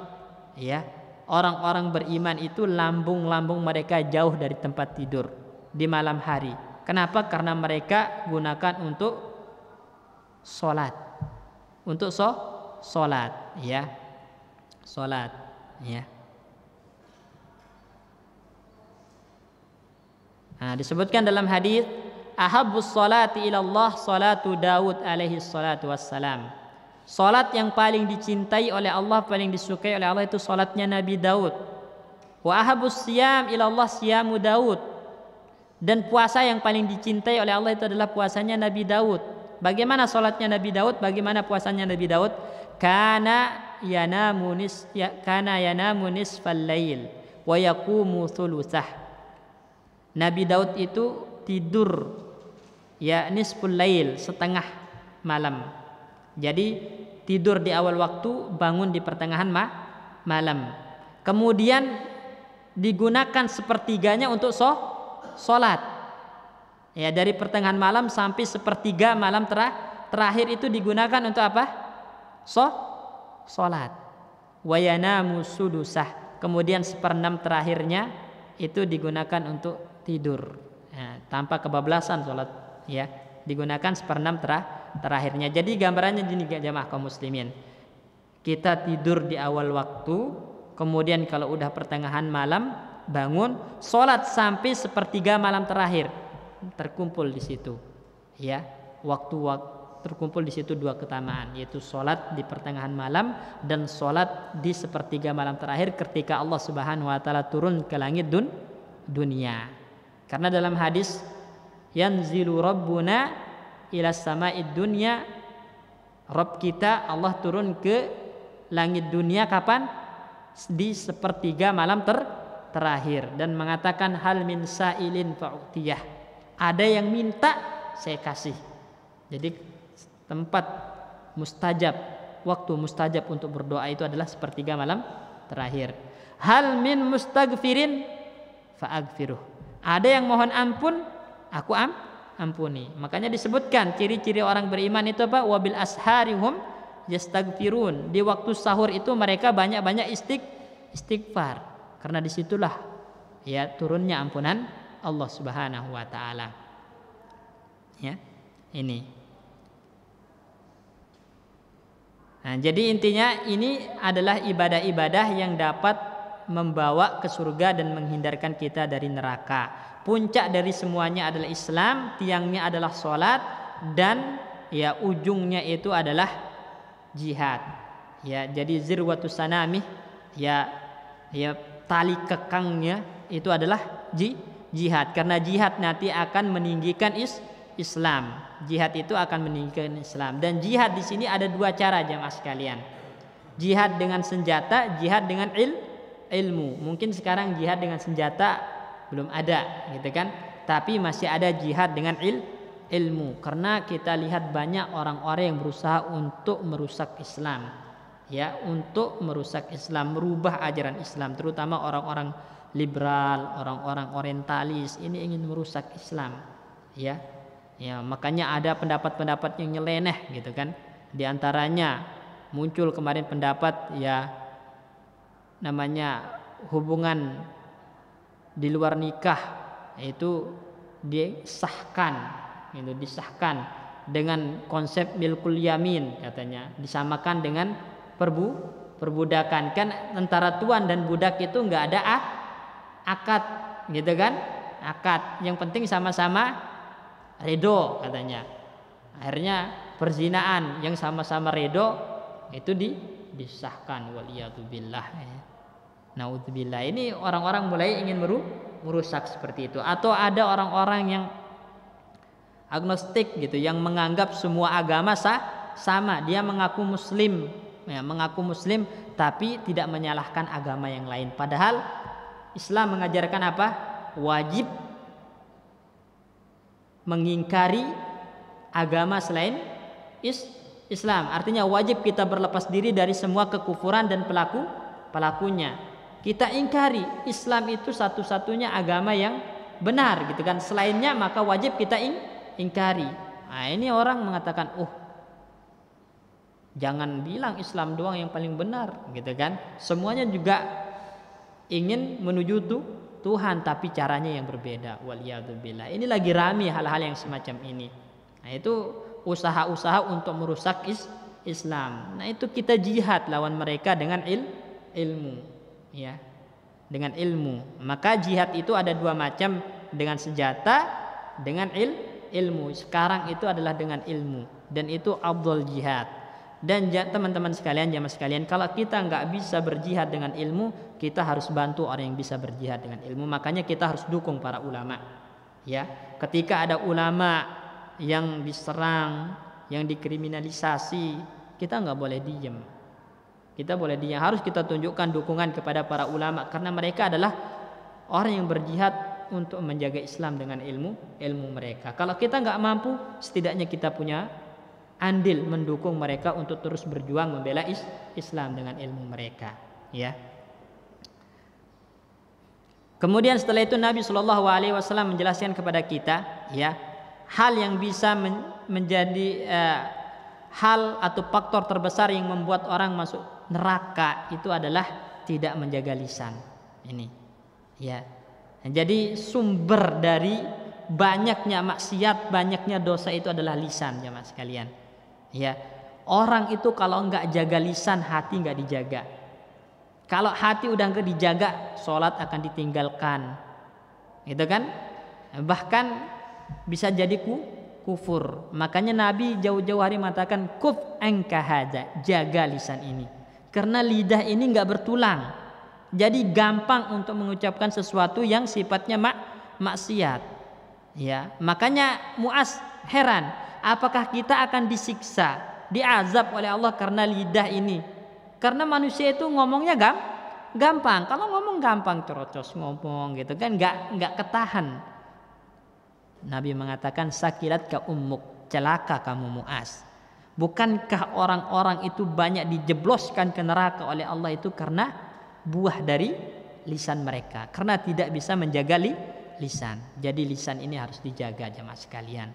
Ya, orang-orang beriman itu lambung-lambung mereka jauh dari tempat tidur di malam hari. Kenapa? Karena mereka gunakan untuk sholat, untuk sholat, ya, sholat, ya. Nah, disebutkan dalam hadis, ahabbus sholati ilallah sholatu Daud alaihi salatu wassalam. Sholat yang paling dicintai oleh Allah, paling disukai oleh Allah itu sholatnya Nabi Daud. Wa ahabbus siyam ilallah siyamu Daud. Dan puasa yang paling dicintai oleh Allah itu adalah puasanya Nabi Daud. Bagaimana sholatnya Nabi Daud? Bagaimana puasanya Nabi Daud? Kana yanamu nisfal lail wa yaqumu thulutsah. Nabi Daud itu tidur, ya, nisful lail, setengah malam. Jadi tidur di awal waktu, bangun di pertengahan malam. Kemudian digunakan sepertiganya untuk sholat. Ya, dari pertengahan malam sampai sepertiga malam terakhir itu digunakan untuk apa? Sholat. Wa yanamu sudusah. Kemudian 1/6 terakhirnya itu digunakan untuk tidur. Ya, tanpa kebablasan sholat, ya. Digunakan 1/6 terakhirnya. Jadi gambarannya gini jamaah kaum muslimin. Kita tidur di awal waktu, kemudian kalau udah pertengahan malam bangun, sholat sampai sepertiga malam terakhir, terkumpul di situ. Ya, waktu terkumpul di situ dua keutamaan, yaitu sholat di pertengahan malam dan sholat di sepertiga malam terakhir ketika Allah Subhanahu wa taala turun ke langit dunia. Karena dalam hadis, yanzilu rabbuna ila sama'id dunya, Rabb kita Allah turun ke langit dunia kapan? Di sepertiga malam terakhir, dan mengatakan hal min sa'ilin fa'utiyah, ada yang minta saya kasih. Jadi tempat mustajab, waktu mustajab untuk berdoa itu adalah sepertiga malam terakhir. Hal min mustaghfirin fa'aghfiruh, ada yang mohon ampun, aku ampuni. Makanya disebutkan ciri-ciri orang beriman itu apa? Wabil asharihum yastaghfirun, di waktu sahur itu mereka banyak-banyak istighfar, karena disitulah ya turunnya ampunan Allah Subhanahu wa taala. Ya, ini. Nah, jadi intinya ini adalah ibadah-ibadah yang dapat membawa ke surga dan menghindarkan kita dari neraka. Puncak dari semuanya adalah Islam, tiangnya adalah sholat, dan ya ujungnya itu adalah jihad. Ya, jadi zirwatus sanamih, ya tali kekangnya itu adalah jihad, karena jihad nanti akan meninggikan Islam. Jihad itu akan meninggikan Islam, dan jihad di sini ada dua cara jamaah sekalian. Jihad dengan senjata, jihad dengan ilmu. Mungkin sekarang jihad dengan senjata belum ada, gitu kan? Tapi masih ada jihad dengan ilmu, karena kita lihat banyak orang-orang yang berusaha untuk merusak Islam, ya, untuk merusak Islam, merubah ajaran Islam, terutama orang-orang liberal, orang-orang orientalis ini ingin merusak Islam, ya. Ya, makanya ada pendapat-pendapat yang nyeleneh, gitu kan? Di antaranya muncul kemarin pendapat ya namanya hubungan di luar nikah itu disahkan dengan konsep milkul yamin, katanya disamakan dengan perbudakan. Kan antara tuan dan budak itu nggak ada akad, gitu kan? Akad yang penting sama-sama redo, katanya. Akhirnya perzinaan yang sama-sama redo itu disahkan, waliyadzubillah. Naudzubillah. Ini orang-orang mulai ingin merusak seperti itu. Atau ada orang-orang yang agnostik gitu, yang menganggap semua agama sama. Dia mengaku muslim, ya, mengaku muslim tapi tidak menyalahkan agama yang lain. Padahal Islam mengajarkan apa? Wajib mengingkari agama selain Islam. Artinya wajib kita berlepas diri dari semua kekufuran dan pelakunya. Kita ingkari, Islam itu satu-satunya agama yang benar, gitu kan? Selainnya maka wajib kita ingkari. Nah, ini orang mengatakan, jangan bilang Islam doang yang paling benar, gitu kan? Semuanya juga ingin menuju Tuhan, tapi caranya yang berbeda. Waliyadzubillah. Ini lagi rame hal-hal yang semacam ini. Nah, itu usaha-usaha untuk merusak Islam. Nah, itu kita jihad lawan mereka dengan ilmu. Ya, dengan ilmu. Maka jihad itu ada dua macam, dengan senjata, dengan ilmu. Sekarang itu adalah dengan ilmu, dan itu afdal jihad. Dan teman-teman sekalian, jamaah sekalian, kalau kita nggak bisa berjihad dengan ilmu, kita harus bantu orang yang bisa berjihad dengan ilmu. Makanya kita harus dukung para ulama. Ya, ketika ada ulama yang diserang, yang dikriminalisasi, kita nggak boleh diam. Kita boleh diam, harus kita tunjukkan dukungan kepada para ulama, karena mereka adalah orang yang berjihad untuk menjaga Islam dengan ilmu mereka. Kalau kita nggak mampu, setidaknya kita punya andil mendukung mereka untuk terus berjuang membela Islam dengan ilmu mereka. Ya. Kemudian setelah itu Nabi Shallallahu Alaihi Wasallam menjelaskan kepada kita, ya, hal yang bisa menjadi hal atau faktor terbesar yang membuat orang masuk neraka itu adalah tidak menjaga lisan. Ini, ya. Jadi sumber dari banyaknya maksiat, banyaknya dosa itu adalah lisan, jemaah sekalian. Ya, orang itu kalau nggak jaga lisan, hati nggak dijaga. Kalau hati udah nggak dijaga, sholat akan ditinggalkan, gitu kan? Bahkan bisa jadi kufur. Makanya Nabi jauh-jauh hari mengatakan kuf anka hadza, jaga lisan ini. Karena lidah ini enggak bertulang. Jadi gampang untuk mengucapkan sesuatu yang sifatnya maksiat. Ya, makanya Muaz heran, apakah kita akan disiksa, diazab oleh Allah karena lidah ini? Karena manusia itu ngomongnya gampang. Kalau ngomong gampang terocos ngomong gitu kan, enggak ketahan. Nabi mengatakan sakilat ka ummuk, celaka kamu Muaz. Bukankah orang-orang itu banyak dijebloskan ke neraka oleh Allah itu karena buah dari lisan mereka, karena tidak bisa menjaga lisan. Jadi lisan ini harus dijaga jemaah sekalian.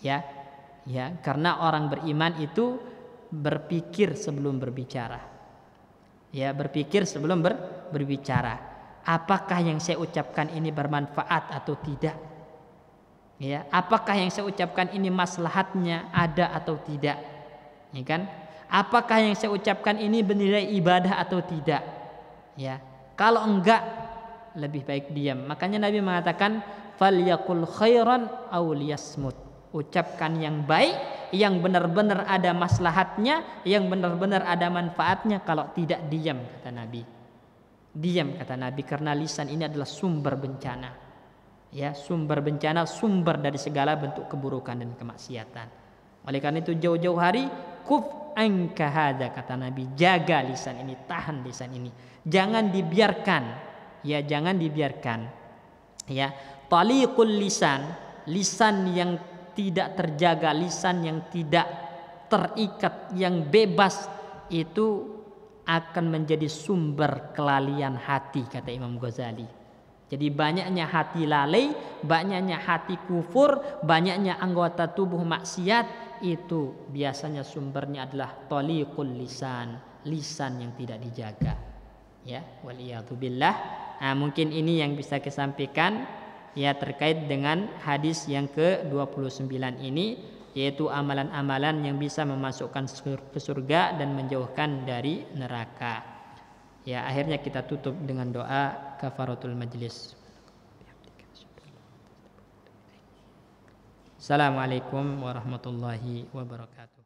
Ya, karena orang beriman itu berpikir sebelum berbicara. Ya, berpikir sebelum berbicara. Apakah yang saya ucapkan ini bermanfaat atau tidak? Ya, apakah yang saya ucapkan ini maslahatnya ada atau tidak? Ya kan? Apakah yang saya ucapkan ini bernilai ibadah atau tidak? Ya, kalau enggak lebih baik diam. Makanya Nabi mengatakan falyaqul khairan aw liyasmut. Ucapkan yang baik, yang benar-benar ada maslahatnya, yang benar-benar ada manfaatnya. Kalau tidak diam, kata Nabi. Diam, kata Nabi, karena lisan ini adalah sumber bencana. Ya, sumber bencana, sumber dari segala bentuk keburukan dan kemaksiatan. Oleh karena itu jauh-jauh hari kuf anka hadza, kata Nabi, jaga lisan ini, tahan lisan ini. Jangan dibiarkan. Ya, jangan dibiarkan. Ya, taliqul lisan, lisan yang tidak terjaga, lisan yang tidak terikat, yang bebas, itu akan menjadi sumber kelalaian hati, kata Imam Ghazali. Jadi banyaknya hati lalai, banyaknya hati kufur, banyaknya anggota tubuh maksiat, itu biasanya sumbernya adalah taliqul lisan, lisan yang tidak dijaga. Ya, waliyadzubillah. Nah, mungkin ini yang bisa saya sampaikan ya terkait dengan hadis yang ke-29 ini, yaitu amalan-amalan yang bisa memasukkan ke surga dan menjauhkan dari neraka. Ya, akhirnya kita tutup dengan doa kafaratul majlis. Assalamualaikum warahmatullahi wabarakatuh.